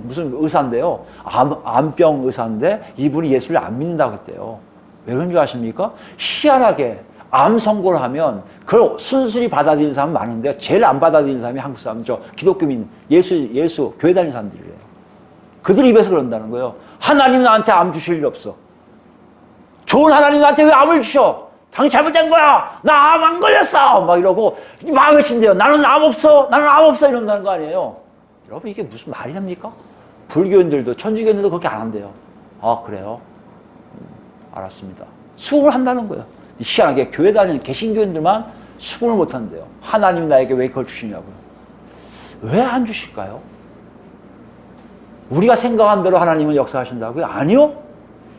무슨 의사인데요. 암병 의사인데 이분이 예수를 안 믿는다고 했대요. 왜 그런 줄 아십니까? 희한하게 암 선고를 하면 그걸 순순히 받아들이는 사람은 많은데 제일 안 받아들이는 사람이 한국 사람, 기독교민, 예수 교회 다니는 사람들이에요. 그들 입에서 그런다는 거예요. 하나님 나한테 암 주실 일 없어. 좋은 하나님 나한테 왜 암을 주셔? 당신 잘못된 거야. 나 암 안 걸렸어. 막 이러고 막 외친대요. 나는 암 없어. 나는 암 없어. 이런다는 거 아니에요. 여러분 이게 무슨 말이 됩니까? 불교인들도 천주교인들도 그렇게 안 한대요. 아 그래요? 알았습니다. 수긍을 한다는 거예요. 희한하게 교회 다니는 개신교인들만 수긍을 못 한대요. 하나님이 나에게 왜 그걸 주시냐고요. 왜 안 주실까요? 우리가 생각한 대로 하나님은 역사하신다고요? 아니요.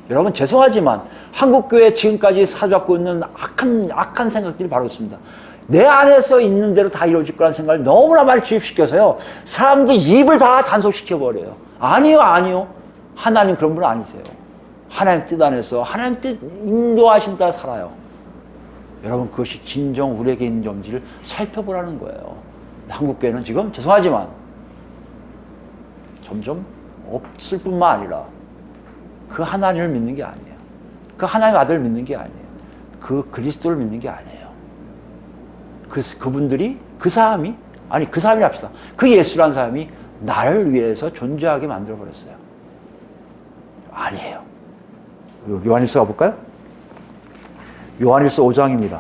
여러분 죄송하지만 한국교회 지금까지 사주잡고 있는 악한 생각들이 바로 있습니다. 내 안에서 있는 대로 다 이루어질 거라는 생각을 너무나 많이 주입시켜서요. 사람들 입을 다 단속시켜버려요. 아니요. 하나님 그런 분 아니세요. 하나님 뜻 안에서 하나님 뜻 인도하신 따라 살아요. 여러분 그것이 진정 우리에게 있는 점지를 살펴보라는 거예요. 한국교회는 지금 죄송하지만 점점 없을 뿐만 아니라 그 하나님을 믿는 게 아니에요. 그 하나님 아들을 믿는 게 아니에요. 그 그리스도를 믿는 게 아니에요. 그분들이 그 사람이 합시다. 그 예수라는 사람이 나를 위해서 존재하게 만들어버렸어요. 아니에요. 요한일서 가볼까요? 요한일서 5장입니다.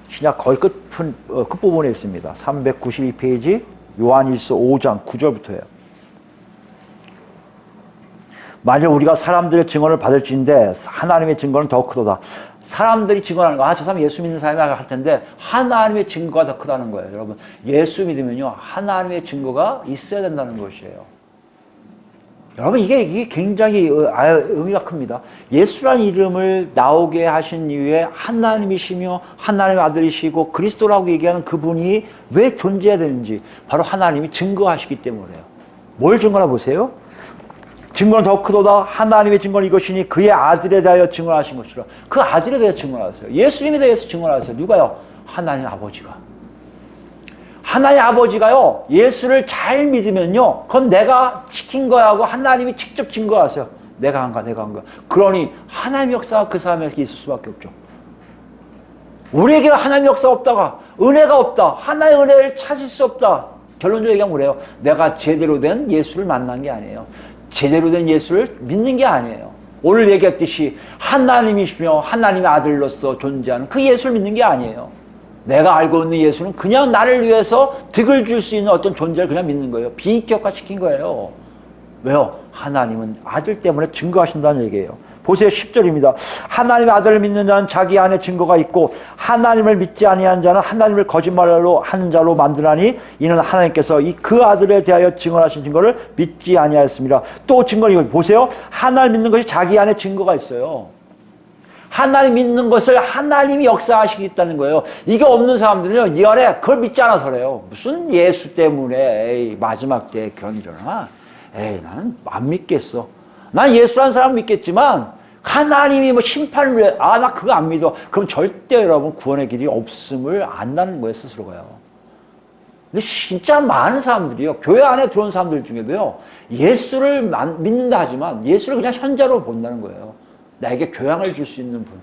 신약 거의 끝부분에 있습니다. 392페이지 요한일서 5장 9절부터예요. 만일 우리가 사람들의 증언을 받을지인데 하나님의 증거는 더 크도다. 사람들이 증언하는 거, 저 사람 예수 믿는 사람이 할 텐데 하나님의 증거가 더 크다는 거예요. 여러분, 예수 믿으면요 하나님의 증거가 있어야 된다는 것이에요. 여러분, 이게 굉장히 의미가 큽니다. 예수라는 이름을 나오게 하신 이유에 하나님이시며 하나님의 아들이시고 그리스도라고 얘기하는 그분이 왜 존재해야 되는지 바로 하나님이 증거하시기 때문에요. 뭘 증거나 보세요. 증거는 더 크도다. 하나님의 증거는 이것이니 그의 아들에 대하여 증언하신 것이라. 그 아들에 대해서 증언하세요. 예수님에 대해서 증언하세요. 누가요? 하나님 아버지가. 하나님 아버지가요, 예수를 잘 믿으면요, 그건 내가 시킨 거야 하고 하나님이 직접 증거하세요. 내가 한 거야. 그러니 하나님 역사가 그 사람에게 있을 수밖에 없죠. 우리에게 하나님 역사가 없다가, 은혜가 없다, 하나의 은혜를 찾을 수 없다. 결론적으로 얘기하면 그래요. 내가 제대로 된 예수를 만난 게 아니에요. 제대로 된 예수를 믿는 게 아니에요. 오늘 얘기했듯이 하나님이시며 하나님의 아들로서 존재하는 그 예수를 믿는 게 아니에요. 내가 알고 있는 예수는 그냥 나를 위해서 득을 줄 수 있는 어떤 존재를 그냥 믿는 거예요. 비인격화시킨 거예요. 왜요? 하나님은 아들 때문에 증거하신다는 얘기예요. 보세요. 10절입니다. 하나님의 아들을 믿는 자는 자기 안에 증거가 있고 하나님을 믿지 아니한 자는 하나님을 거짓말로 하는 자로 만드나니 이는 하나님께서 그 아들에 대하여 증언하신 증거를 믿지 아니하였습니다. 또 증거는 이거 보세요. 하나님을 믿는 것이 자기 안에 증거가 있어요. 하나님 믿는 것을 하나님이 역사하시겠다는 거예요. 이게 없는 사람들은요, 이 안에 그걸 믿지 않아서 그래요. 무슨 예수 때문에, 에이, 마지막 때에 그런 일어나? 에이, 나는 안 믿겠어. 난 예수라는 사람 믿겠지만, 하나님이 뭐 심판을 왜, 나 그거 안 믿어. 그럼 절대 여러분 구원의 길이 없음을 안다는 거예요, 스스로가요. 근데 진짜 많은 사람들이요, 교회 안에 들어온 사람들 중에도요, 예수를 믿는다 하지만, 예수를 그냥 현자로 본다는 거예요. 나에게 교양을 줄 수 있는 분.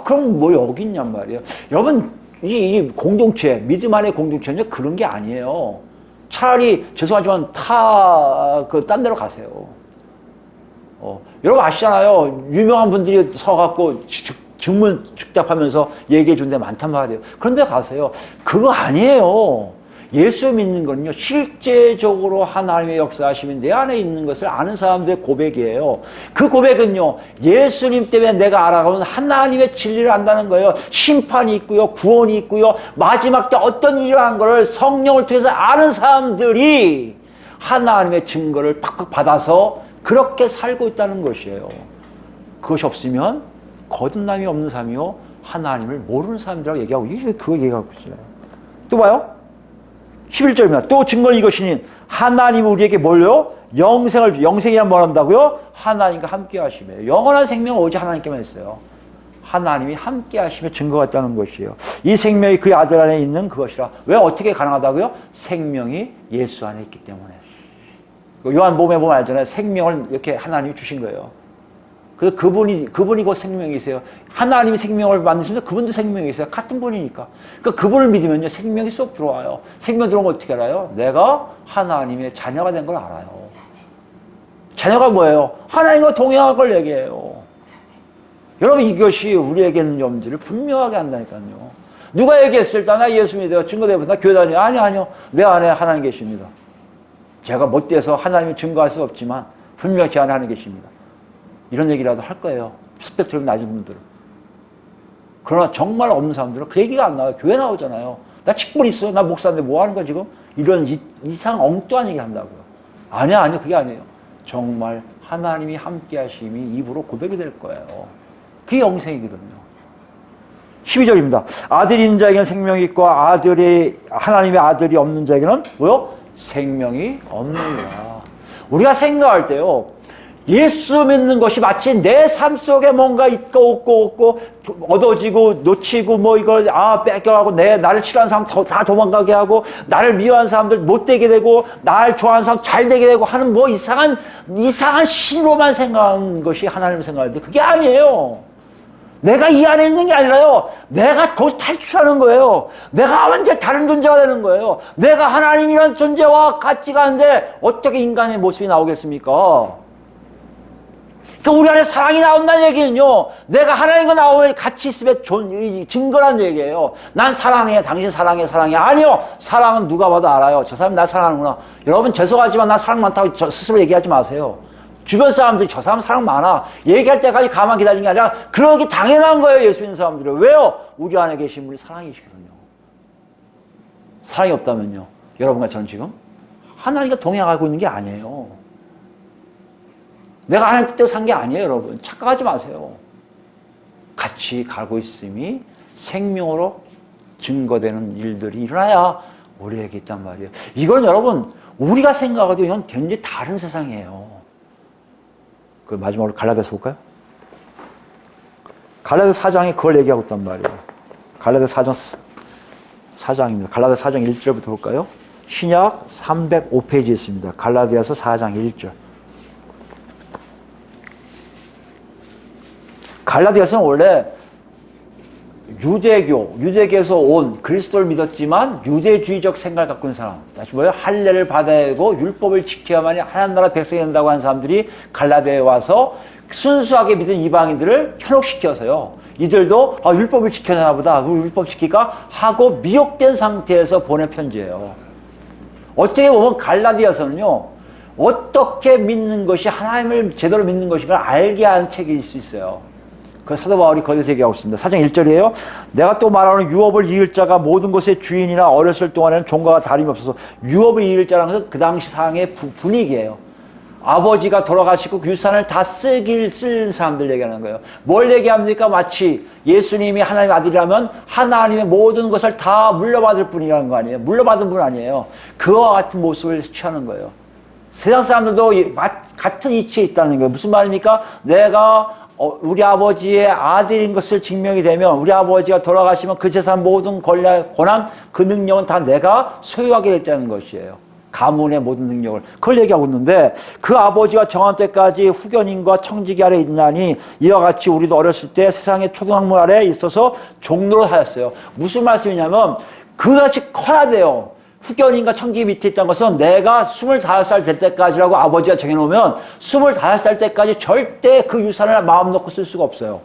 그럼 뭐 여기 있냔 말이에요. 여러분, 이 공동체, 믿음 안의 공동체는 그런 게 아니에요. 차라리, 죄송하지만, 딴 데로 가세요. 여러분 아시잖아요. 유명한 분들이 서갖고 증문 즉답하면서 얘기해 준 데 많단 말이에요. 그런 데 가세요. 그거 아니에요. 예수 믿는 거는요, 실제적으로 하나님의 역사하심이 내 안에 있는 것을 아는 사람들의 고백이에요. 그 고백은요, 예수님 때문에 내가 알아가는 하나님의 진리를 안다는 거예요. 심판이 있고요, 구원이 있고요, 마지막 때 어떤 일이 일어난 것을 성령을 통해서 아는 사람들이 하나님의 증거를 팍팍 받아서 그렇게 살고 있다는 것이에요. 그것이 없으면 거듭남이 없는 사람이요, 하나님을 모르는 사람들이라고 얘기하고, 그거 얘기하고 있어요. 또 봐요. 11절입니다. 또 증거는 이것이니 하나님이 우리에게 뭘요? 영생이란 뭘 한다고요? 하나님과 함께 하심이에요. 영원한 생명은 오직 하나님께만 있어요. 하나님이 함께 하심에 증거가 있다는 것이에요. 이 생명이 그의 아들 안에 있는 그것이라. 왜 어떻게 가능하다고요? 생명이 예수 안에 있기 때문에. 요한복음에 보면 알잖아요. 생명을 이렇게 하나님이 주신 거예요. 그래서 그분이 곧 생명이세요. 하나님이 생명을 만드시는데 그분도 생명이세요. 같은 분이니까. 그러니까 그분을 믿으면요, 생명이 쏙 들어와요. 생명 들어오면 어떻게 알아요? 내가 하나님의 자녀가 된 걸 알아요. 자녀가 뭐예요? 하나님과 동행할 걸 얘기해요. 여러분, 이것이 우리에게 있는 염지를 분명하게 한다니까요. 누가 얘기했을 때 나 예수 믿어요. 증거되고 나 교회 다녀요. 아니요. 내 안에 하나님 계십니다. 제가 못돼서 하나님을 증거할 수 없지만 분명히 제 안에 하나님 계십니다. 이런 얘기라도 할 거예요. 스펙트럼 낮은 분들은. 그러나 정말 없는 사람들은 그 얘기가 안 나와요. 교회 나오잖아요. 나 직분 있어. 나 목사인데 뭐 하는 거야 지금? 이런 이상 엉뚱한 얘기 한다고요. 아니요. 그게 아니에요. 정말 하나님이 함께 하심이 입으로 고백이 될 거예요. 그게 영생이거든요. 12절입니다. 아들이 있는 자에게는 생명이 있고 하나님의 아들이 없는 자에게는 뭐요? 생명이 없느니라. 우리가 생각할 때요, 예수 믿는 것이 마치 내 삶 속에 뭔가 있고 없고 얻어지고 놓치고 뭐 이걸 뺏겨가고 나를 싫어하는 사람 다 도망가게 하고 나를 미워하는 사람들 못되게 되고 나를 좋아하는 사람 잘 되게 되고 하는 뭐 이상한 신으로만 생각하는 것이 하나님을 생각하는데 그게 아니에요. 내가 이 안에 있는 게 아니라요, 내가 거기서 탈출하는 거예요. 내가 완전 다른 존재가 되는 거예요. 내가 하나님이라는 존재와 같이 가는데 어떻게 인간의 모습이 나오겠습니까? 그러니까 우리 안에 사랑이 나온다는 얘기는요, 내가 하나님과 나오면 같이 있으면 증거란 얘기예요. 난 사랑해, 당신 사랑해, 사랑해. 아니요, 사랑은 누가 봐도 알아요. 저 사람이 나 사랑하는구나. 여러분 죄송하지만 나 사랑 많다고 스스로 얘기하지 마세요. 주변 사람들이 저 사람 사랑 많아, 얘기할 때까지 가만 기다리는 게 아니라 그러기 당연한 거예요. 예수 믿는 사람들은. 왜요? 우리 안에 계신 분이 사랑이시거든요. 사랑이 없다면요, 여러분과 저는 지금 하나님과 동행하고 있는 게 아니에요. 내가 하나님 뜻대로 산 게 아니에요. 여러분 착각하지 마세요. 같이 가고 있음이 생명으로 증거되는 일들이 일어나야 우리에게 있단 말이에요. 이건 여러분 우리가 생각하도 이건 굉장히 다른 세상이에요. 그 마지막으로 갈라디아서 볼까요? 갈라디아서 4장에 그걸 얘기하고 있단 말이에요. 갈라디아서 4장입니다. 갈라디아서 4장 1절부터 볼까요? 신약 305페이지에 있습니다. 갈라디아서 4장 1절. 갈라디아서는 원래 유대교에서 온 그리스도를 믿었지만 유대주의적 생각을 갖고 있는 사람, 다시 뭐예요? 할례를 받아야 되고 율법을 지켜야만이 하나님 나라 백성이 된다고 하는 사람들이 갈라디아에 와서 순수하게 믿은 이방인들을 현혹시켜서요, 이들도 율법을 지켜야 되나 보다, 율법 지킬까 하고 미혹된 상태에서 보낸 편지예요. 어떻게 보면 갈라디아서는요, 어떻게 믿는 것이 하나님을 제대로 믿는 것인가 알게 하는 책일 수 있어요. 그 사도 바울이 거기서 얘기하고 있습니다. 4장 1절이에요. 내가 또 말하는 유업을 이을 자가 모든 것의 주인이나 어렸을 동안에는 종과 다름이 없어서, 유업을 이을 자라는 것은 그 당시 상황의 분위기예요. 아버지가 돌아가시고 유산을 다 쓰는 사람들 얘기하는 거예요. 뭘 얘기합니까? 마치 예수님이 하나님의 아들이라면 하나님의 모든 것을 다 물려받을 분이라는 거 아니에요. 물려받은 분 아니에요. 그와 같은 모습을 취하는 거예요. 세상 사람들도 같은 이치에 있다는 거예요. 무슨 말입니까? 내가 우리 아버지의 아들인 것을 증명이 되면, 우리 아버지가 돌아가시면 그 재산 모든 권한, 그 능력은 다 내가 소유하게 됐다는 것이에요. 가문의 모든 능력을. 그걸 얘기하고 있는데, 그 아버지가 정한 때까지 후견인과 청지기 아래 있나니 이와 같이 우리도 어렸을 때 세상의 초등학문 아래 있어서 종로를 하였어요. 무슨 말씀이냐면 그같이 커야 돼요. 후견인과 청지기 밑에 있다는 것은 내가 25살 될 때까지라고 아버지가 정해놓으면 25살 때까지 절대 그 유산을 마음 놓고 쓸 수가 없어요.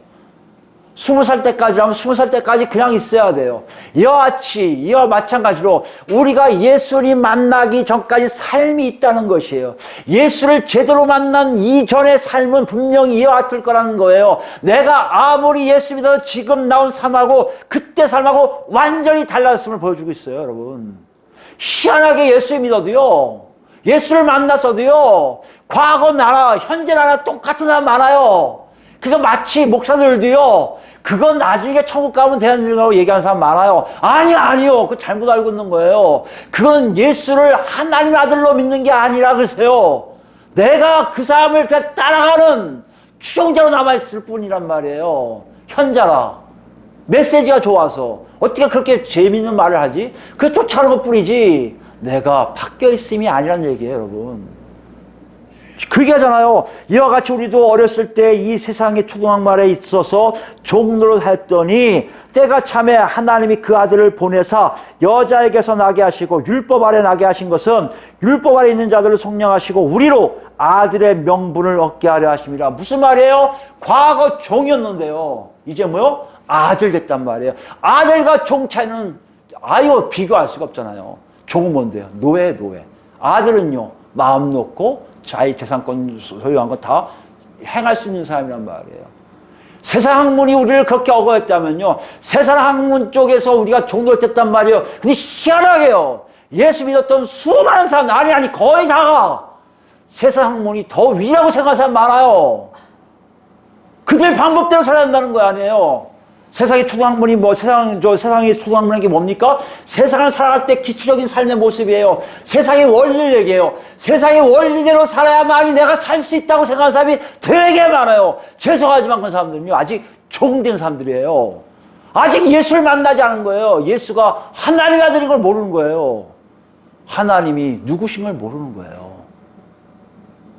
20살 때까지라면 20살 때까지 그냥 있어야 돼요. 이와 마찬가지로 우리가 예수님 만나기 전까지 삶이 있다는 것이에요. 예수를 제대로 만난 이전의 삶은 분명히 이와 같을 거라는 거예요. 내가 아무리 예수 믿어도 지금 나온 삶하고 그때 삶하고 완전히 달랐음을 보여주고 있어요, 여러분. 희한하게 예수 믿어도요, 예수를 만났어도요, 과거 나라, 현재 나라 똑같은 사람 많아요. 그러니까 마치 목사들도요, 그건 나중에 천국 가면 되는 일이라고 얘기하는 사람 많아요. 아니요. 그거 잘못 알고 있는 거예요. 그건 예수를 하나님의 아들로 믿는 게 아니라 그러세요. 내가 그 사람을 그냥 따라가는 추종자로 남아있을 뿐이란 말이에요. 현자라. 메시지가 좋아서 어떻게 그렇게 재밌는 말을 하지? 그게 쫓아가는 것 뿐이지 내가 바뀌어 있음이 아니란 얘기예요, 여러분. 그 얘기하잖아요. 이와 같이 우리도 어렸을 때 이 세상의 초등학말에 있어서 종로를 했더니 때가 참에 하나님이 그 아들을 보내사 여자에게서 나게 하시고 율법 아래 나게 하신 것은 율법 아래 있는 자들을 속량하시고 우리로 아들의 명분을 얻게 하려 하심이라. 무슨 말이에요? 과거 종이었는데요, 이제 뭐요? 아들 됐단 말이에요. 아들과 종 차이는 비교할 수가 없잖아요. 종은 뭔데요? 노예. 아들은요, 마음 놓고 자기 재산권 소유한 거 다 행할 수 있는 사람이란 말이에요. 세상 학문이 우리를 그렇게 억압했다면요, 세상 학문 쪽에서 우리가 종로를 됐단 말이에요. 근데 희한하게요, 예수 믿었던 수많은 사람, 아니 거의 다가 세상 학문이 더 위라고 생각하는 사람 많아요. 그들 방법대로 살아야 한다는 거 아니에요. 세상의 초등학문이 세상의 초등학문이 뭡니까? 세상을 살아갈 때 기초적인 삶의 모습이에요. 세상의 원리를 얘기해요. 세상의 원리대로 살아야만이 내가 살 수 있다고 생각하는 사람이 되게 많아요. 죄송하지만 그 사람들은요, 아직 종된 사람들이에요. 아직 예수를 만나지 않은 거예요. 예수가 하나님의 아들인 걸 모르는 거예요. 하나님이 누구신 걸 모르는 거예요.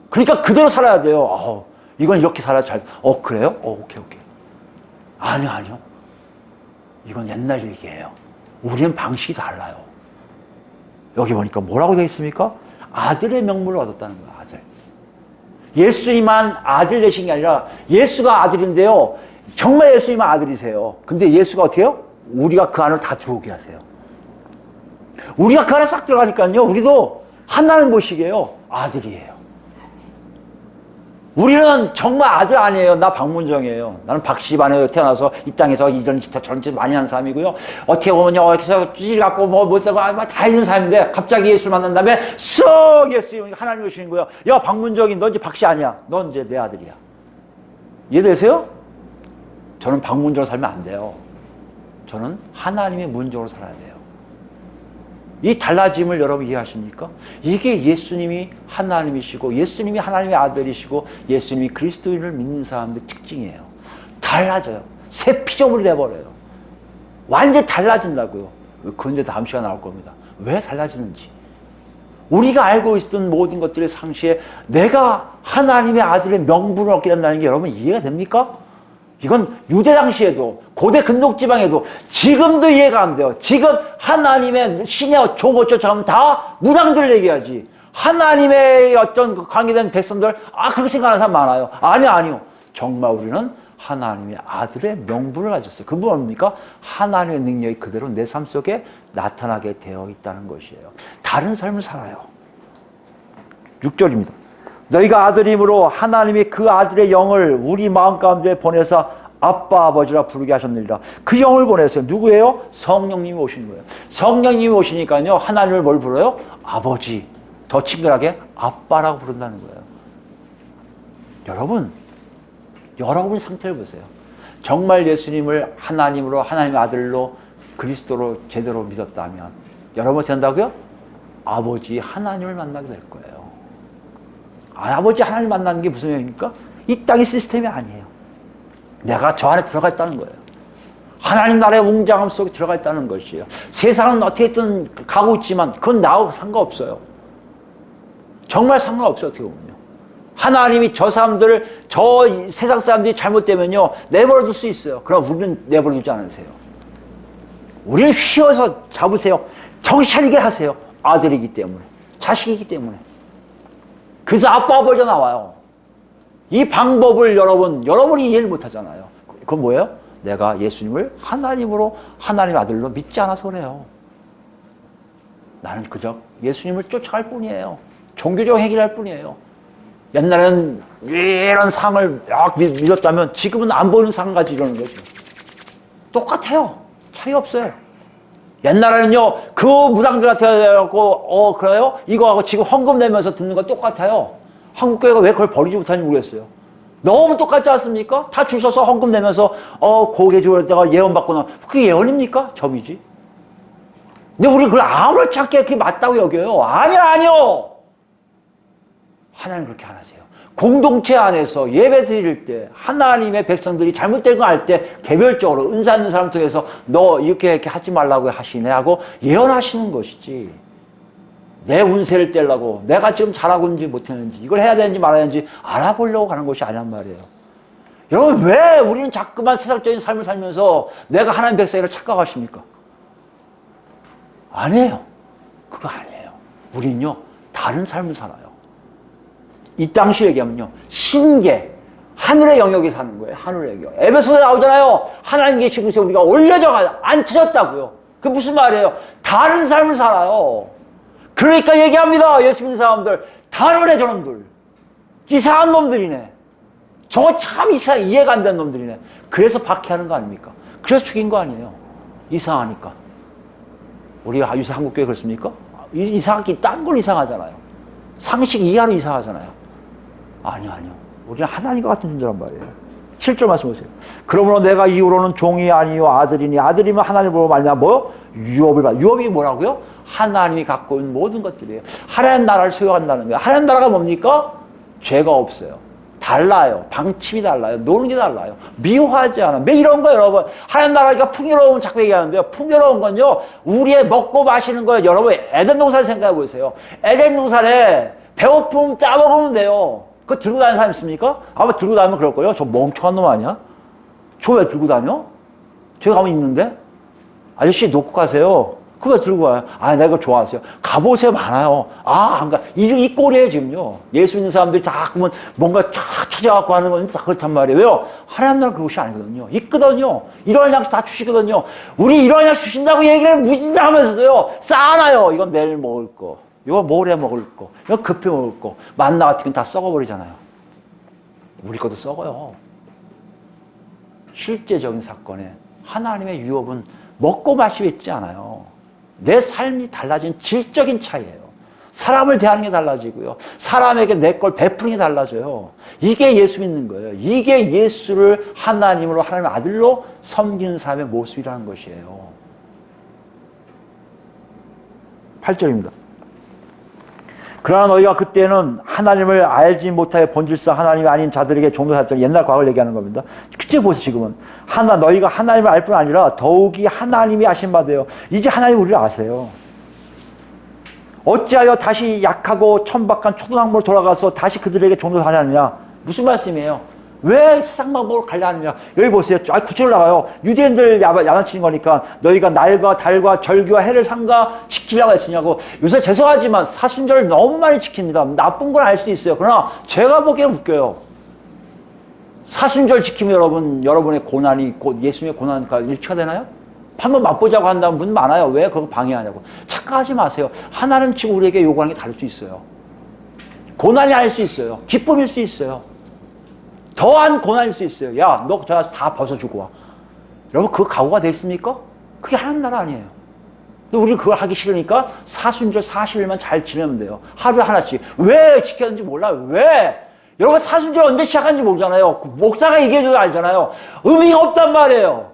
그러니까 그대로 살아야 돼요. 이건 이렇게 살아야 그래요? 오케이. 아니요. 이건 옛날 얘기예요. 우리는 방식이 달라요. 여기 보니까 뭐라고 되어 있습니까? 아들의 명분을 얻었다는 거야, 아들. 예수님만 아들 되신 게 아니라 예수가 아들인데요. 정말 예수님은 아들이세요. 근데 예수가 어떻게 해요? 우리가 그 안을 다 들어오게 하세요. 우리가 그 안에 싹 들어가니까요. 우리도 하나님 보시기에요. 아들이에요. 우리는 정말 아들 아니에요. 나 박문정이에요. 나는 박씨반에 태어나서 이 땅에서 이전 기타 저런 짓 많이 한 사람이고요. 어떻게 보면요, 여기서 찌질 갖고 못 쓰고 다 있는 사람인데 갑자기 예수를 만난 다음에 쏙 예수님 하나님 오시는 거예요. 야, 박문정이 너 이제 박씨 아니야. 넌 이제 내 아들이야. 이해되세요? 저는 박문정으로 살면 안 돼요. 저는 하나님의 문정으로 살아야 돼요. 이 달라짐을 여러분 이해하십니까? 이게 예수님이 하나님이시고 예수님이 하나님의 아들이시고 예수님이 그리스도인을 믿는 사람들의 특징이에요. 달라져요. 새 피조물이 돼버려요. 완전히 달라진다고요. 그런데 다음 시간에 나올 겁니다. 왜 달라지는지. 우리가 알고 있었던 모든 것들의 상시에 내가 하나님의 아들의 명분을 얻게 된다는 게 여러분 이해가 됩니까? 이건 유대 당시에도 고대 근동지방에도 지금도 이해가 안 돼요. 지금 하나님의 신의 종어처럼 다 무당들 얘기하지. 하나님의 어떤 관계된 백성들 그렇게 생각하는 사람 많아요. 아니요. 정말 우리는 하나님의 아들의 명분을 가졌어요. 그 뭡니까? 하나님의 능력이 그대로 내 삶 속에 나타나게 되어 있다는 것이에요. 다른 삶을 살아요. 6절입니다. 너희가 아들임으로 하나님이 그 아들의 영을 우리 마음 가운데 보내서 아빠 아버지라 부르게 하셨느니라. 그 영을 보내세요. 누구예요? 성령님이 오시는 거예요. 성령님이 오시니까요. 하나님을 뭘 불러요? 아버지. 더 친근하게 아빠라고 부른다는 거예요. 여러분 상태를 보세요. 정말 예수님을 하나님으로 하나님의 아들로 그리스도로 제대로 믿었다면 여러분 된다고요? 아버지 하나님을 만나게 될 거예요. 아버지 하나님 만나는 게 무슨 얘기입니까? 이 땅의 시스템이 아니에요. 내가 저 안에 들어가 있다는 거예요. 하나님 나라의 웅장함 속에 들어가 있다는 것이에요. 세상은 어떻게든 가고 있지만 그건 나하고 상관없어요. 정말 상관없어요. 어떻게 보면요. 하나님이 저 사람들을 저 세상 사람들이 잘못되면요 내버려둘 수 있어요. 그럼 우리는 내버려두지 않으세요. 우리는 휘어서 잡으세요. 정신 차리게 하세요. 아들이기 때문에 자식이기 때문에. 그래서 아빠 아버지가 나와요. 이 방법을 여러분이 이해를 못하잖아요. 그건 뭐예요? 내가 예수님을 하나님으로 하나님의 아들로 믿지 않아서 그래요. 나는 그저 예수님을 쫓아갈 뿐이에요. 종교적 해결할 뿐이에요. 옛날에는 이런 상을 막 믿었다면 지금은 안 보이는 상 가지고 이러는 거죠. 똑같아요. 차이 없어요. 옛날에는요, 그 무당들한테 해갖고, 그래요? 이거 하고 지금 헌금 내면서 듣는 거 똑같아요. 한국교회가 왜 그걸 버리지 못하는지 모르겠어요. 너무 똑같지 않습니까? 다 줄 서서 헌금 내면서, 고개주에다가 예언받고 나면, 그게 예언입니까? 점이지. 근데 우리 그걸 아무렇지 않게 그게 맞다고 여겨요. 아니요! 하나님 그렇게 안 하세요. 공동체 안에서 예배 드릴 때 하나님의 백성들이 잘못된 거 알 때 개별적으로 은사 있는 사람 통해서 너 이렇게 하지 말라고 하시네 하고 예언하시는 것이지. 내 운세를 떼려고 내가 지금 잘하고 있는지 못했는지 이걸 해야 되는지 말아야 되는지 알아보려고 가는 것이 아니란 말이에요. 여러분 왜 우리는 자꾸만 세상적인 삶을 살면서 내가 하나님 백성이라고 착각하십니까? 아니에요. 그거 아니에요. 우린요 다른 삶을 살아요. 이 당시 얘기하면요 신계 하늘의 영역에 사는 거예요. 하늘의 영역. 에베소서에 나오잖아요. 하나님 계신 곳에 우리가 올려져 가자. 안 틀렸다고요. 그게 무슨 말이에요? 다른 삶을 살아요. 그러니까 얘기합니다. 예수 믿는 사람들 다르네 저놈들. 이상한 놈들이네. 저거 참 이해가 안 되는 놈들이네. 그래서 박해하는 거 아닙니까? 그래서 죽인 거 아니에요. 이상하니까. 우리가 요새 한국교회 그렇습니까? 이상하기 딴 건 이상하잖아요. 상식 이하로 이상하잖아요. 아니요. 우리는 하나님과 같은 존재란 말이에요. 7절 말씀 보세요. 그러므로 내가 이후로는 종이 아니요 아들이니 아들이면 하나님을 보고 말미암아 뭐? 유업을 받아. 유업이 뭐라고요? 하나님이 갖고 있는 모든 것들이에요. 하나님 나라를 소유한다는 거예요. 하나님 나라가 뭡니까? 죄가 없어요. 달라요. 방침이 달라요. 노는 게 달라요. 미워하지 않아. 왜 이런 거 여러분. 하나님 나라가 풍요로운 자꾸 얘기하는데요. 풍요로운 건요. 우리의 먹고 마시는 거예요. 여러분 에덴 동산을 생각해 보세요. 에덴 동산에 배고픔 짜먹으면 돼요. 그거 들고 다니는 사람 있습니까? 아마 들고 다니면 그럴 거예요. 저 멍청한 놈 아니야? 저 왜 들고 다녀? 저기 가면 있는데? 아저씨 놓고 가세요. 그거 들고 와요. 아, 내가 이거 좋아하세요. 가보세요. 많아요. 아, 안 가. 이 꼴이에요, 지금요. 예수 믿는 사람들이 다 그러면 뭔가 착 찾아갖고 하는 건 다 그렇단 말이에요. 왜요? 하나님 나라 그것이 아니거든요. 있거든요. 이러한 양식 다 주시거든요. 우리 이러한 양식 주신다고 얘기를 무진다 하면서도요. 쌓아놔요. 이건 내일 먹을 거. 이거 모레 먹을 거. 이거 급히 먹을 거. 만나 같은 건 다 썩어버리잖아요. 우리 것도 썩어요. 실제적인 사건에 하나님의 유업은 먹고 마시고 있지 않아요. 내 삶이 달라진 질적인 차이예요. 사람을 대하는 게 달라지고요. 사람에게 내 걸 베푸는 게 달라져요. 이게 예수 믿는 거예요. 이게 예수를 하나님으로 하나님의 아들로 섬기는 사람의 모습이라는 것이에요. 8절입니다. 그러나 너희가 그때는 하나님을 알지 못하여 본질상 하나님이 아닌 자들에게 종노하였던 옛날 과거를 얘기하는 겁니다. 그때 보세요. 지금은 너희가 하나님을 알 뿐 아니라 더욱이 하나님이 아신 바 되요. 이제 하나님 우리를 아세요. 어찌하여 다시 약하고 천박한 초등학교로 돌아가서 다시 그들에게 종노하느냐. 무슨 말씀이에요? 왜 세상 방법으로 가려 하느냐. 여기 보세요. 구체적으로 나가요. 유대인들 야단치는 거니까 너희가 날과 달과 절기와 해를 삼가 지키려고 했으냐고. 요새 죄송하지만 사순절을 너무 많이 지킵니다. 나쁜 건 알 수 있어요. 그러나 제가 보기에는 웃겨요. 사순절 지키면 여러분의 고난이 곧 예수님의 고난과 일치가 되나요? 한번 맛보자고 한다는 분 많아요. 왜 그거 방해하냐고. 착각하지 마세요. 하나는 지금 우리에게 요구하는 게 다를 수 있어요. 고난이 아닐 수 있어요. 기쁨일 수 있어요. 더한 고난일 수 있어요. 야, 너 저 다 벗어주고 와. 여러분, 그 각오가 돼 있습니까? 그게 하나님 나라 아니에요. 근데 우리는 그걸 하기 싫으니까 사순절 40일만 잘 지내면 돼요. 하루에 하나씩. 왜 지켰는지 몰라요. 왜? 여러분, 사순절 언제 시작한지 모르잖아요. 목사가 얘기해줘야 알잖아요. 의미가 없단 말이에요.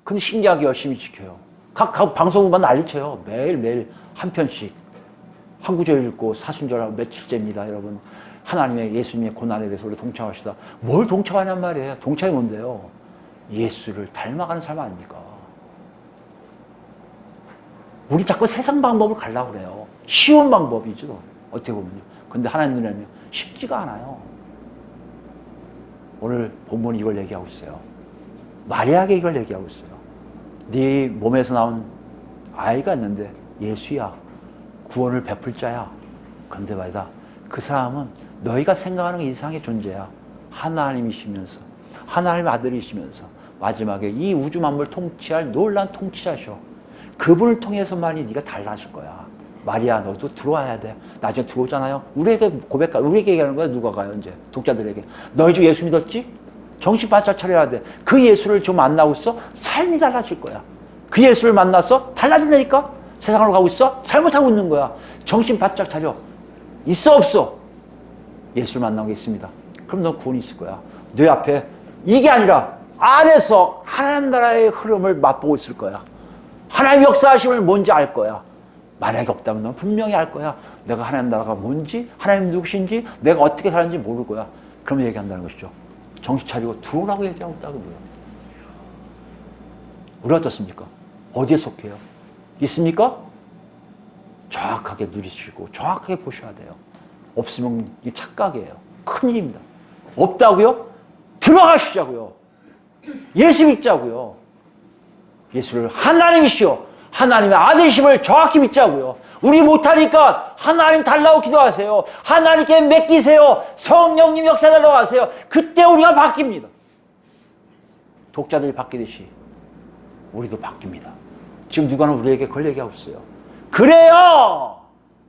근데 신기하게 열심히 지켜요. 각 방송국만 난리쳐요. 매일매일 한 편씩. 한 구절 읽고 사순절 며칠째입니다, 여러분. 하나님의 예수님의 고난에 대해서 우리 동참합시다. 뭘 동참하냔 말이에요. 동참이 뭔데요? 예수를 닮아가는 삶 아닙니까? 우리 자꾸 세상 방법을 가려고 그래요. 쉬운 방법이죠. 어떻게 보면요. 근데 하나님 눈에는 쉽지가 않아요. 오늘 본문이 이걸 얘기하고 있어요. 마리아에게 이걸 얘기하고 있어요. 네 몸에서 나온 아이가 있는데 예수야. 구원을 베풀 자야. 근데 말이다. 그 사람은 너희가 생각하는 이상의 존재야. 하나님이시면서 하나님의 아들이시면서 마지막에 이 우주 만물 통치할 놀라운 통치자셔. 그분을 통해서만이 네가 달라질 거야. 마리아 너도 들어와야 돼. 나중에 들어오잖아요. 우리에게 우리에게 얘기하는 거야. 누가 가요 이제 독자들에게. 너희 집 예수 믿었지? 정신 바짝 차려야 돼. 그 예수를 좀 만나고 있어? 삶이 달라질 거야. 그 예수를 만나서 달라진다니까? 세상으로 가고 있어? 잘못하고 있는 거야. 정신 바짝 차려. 있어 없어? 예수를 만나고 있습니다. 그럼 너 구원이 있을 거야. 내 앞에 이게 아니라 안에서 하나님 나라의 흐름을 맛보고 있을 거야. 하나님의 역사하심을 뭔지 알 거야. 만약에 없다면 넌 분명히 알 거야. 내가 하나님 나라가 뭔지, 하나님 누구신지, 내가 어떻게 사는지 모를 거야. 그럼 얘기한다는 것이죠. 정신 차리고 들어오라고 얘기하고 있다고요. 우리 어떻습니까? 어디에 속해요? 있습니까? 정확하게 누리시고 정확하게 보셔야 돼요. 없으면 이게 착각이에요. 큰일입니다. 없다고요? 들어가시자고요. 예수 믿자고요. 예수를 하나님이시오. 하나님의 아들이심을 정확히 믿자고요. 우리 못하니까 하나님 달라고 기도하세요. 하나님께 맡기세요. 성령님 역사 달라고 하세요. 그때 우리가 바뀝니다. 독자들이 바뀌듯이 우리도 바뀝니다. 지금 누가는 우리에게 그걸 얘기하고 있어요. 그래요!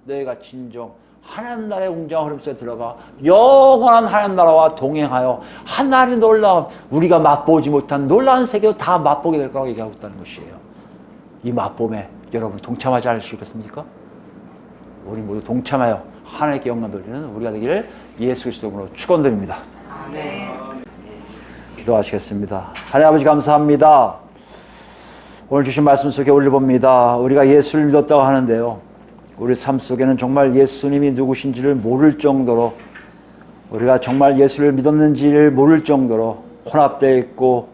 너희가 진정 하나님 나라의 웅장한 흐름 속에 들어가 영원한 하나님 나라와 동행하여 하나님의 놀라운 우리가 맛보지 못한 놀라운 세계도 다 맛보게 될 거라고 얘기하고 있다는 것이에요. 이 맛봄에 여러분 동참하지 않으시겠습니까? 우리 모두 동참하여 하나님께 영광 돌리는 우리가 되기를 예수 그리스도 이름으로 축원드립니다. 아멘. 기도하시겠습니다. 하나님 아버지 감사합니다. 오늘 주신 말씀 속에 올려봅니다. 우리가 예수를 믿었다고 하는데요. 우리 삶 속에는 정말 예수님이 누구신지를 모를 정도로 우리가 정말 예수를 믿었는지를 모를 정도로 혼합되어 있고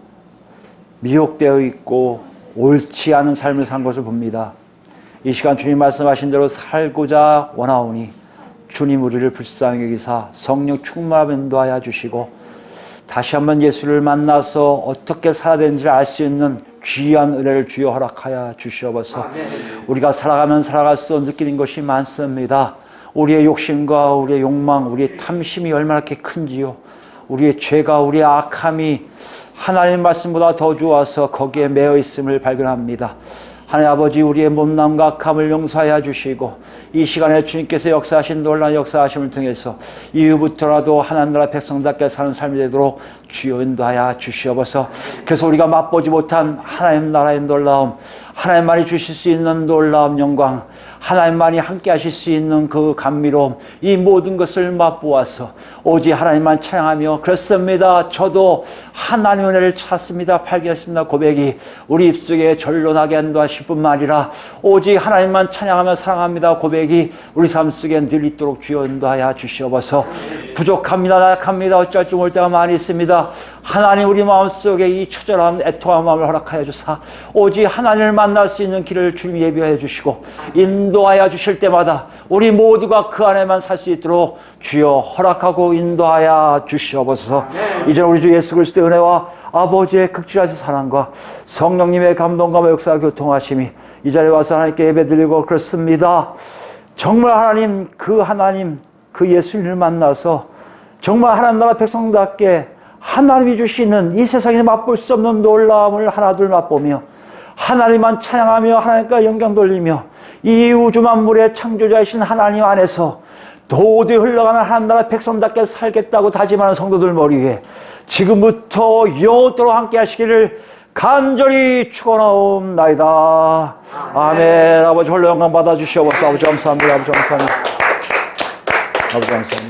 미혹되어 있고 옳지 않은 삶을 산 것을 봅니다. 이 시간 주님 말씀하신 대로 살고자 원하오니 주님 우리를 불쌍히 여기사 성령 충만함 인도하여 주시고 다시 한번 예수를 만나서 어떻게 살아야 되는지를 알 수 있는 귀한 은혜를 주여 허락하여 주시옵소서. 우리가 살아가면 살아갈수록 느끼는 것이 많습니다. 우리의 욕심과 우리의 욕망, 우리의 탐심이 얼마나 이렇게 큰지요. 우리의 죄가, 우리의 악함이 하나님 말씀보다 더 좋아서 거기에 매여 있음을 발견합니다. 하나님 아버지, 우리의 못남과 악함을 용서하여 주시고 이 시간에 주님께서 역사하신 놀라운 역사하심을 통해서 이후부터라도 하나님 나라 백성답게 사는 삶이 되도록 주여 인도하여 주시옵소서. 그래서 우리가 맛보지 못한 하나님 나라의 놀라움, 하나님만이 주실 수 있는 놀라운 영광, 하나님만이 함께 하실 수 있는 그 감미로움, 이 모든 것을 맛보아서 오직 하나님만 찬양하며, 그렇습니다, 저도 하나님의 은혜를 찾습니다, 발견했습니다 고백이 우리 입속에 절로나게 한다하실 뿐만 아니라 오직 하나님만 찬양하며 사랑합니다 고백이 우리 삶 속에 늘 있도록 주여 인도하여 주시옵소서. 부족합니다, 나약합니다, 어쩔 줄 모를 때가 많이 있습니다. 하나님, 우리 마음속에 이 처절한 애통한 마음을 허락하여 주사 오직 하나님을 만날 수 있는 길을 주님 예비하여 주시고 인도하여 주실 때마다 우리 모두가 그 안에만 살 수 있도록 주여 허락하고 인도하여 주시옵소서. 이제 우리 주 예수 그리스도의 은혜와 아버지의 극진하신 사랑과 성령님의 감동과 역사와 교통하심이 이 자리에 와서 하나님께 예배드리고 그렇습니다. 정말 하나님 그 예수님을 만나서 정말 하나님 나라 백성답게 하나님이 주시는 이 세상에서 맛볼 수 없는 놀라움을 하나둘 맛보며 하나님만 찬양하며 하나님과 영광 돌리며 이 우주 만물의 창조자이신 하나님 안에서 도저히 흘러가는 하나님 나라 백성답게 살겠다고 다짐하는 성도들 머리에 지금부터 영원토록 함께 하시기를 간절히 축원하옵나이다. 아멘. 아버지 홀로 영광 받아주시옵소서. 아버지 감사합니다. 아버지 감사합니다. 아버지 감사합니다.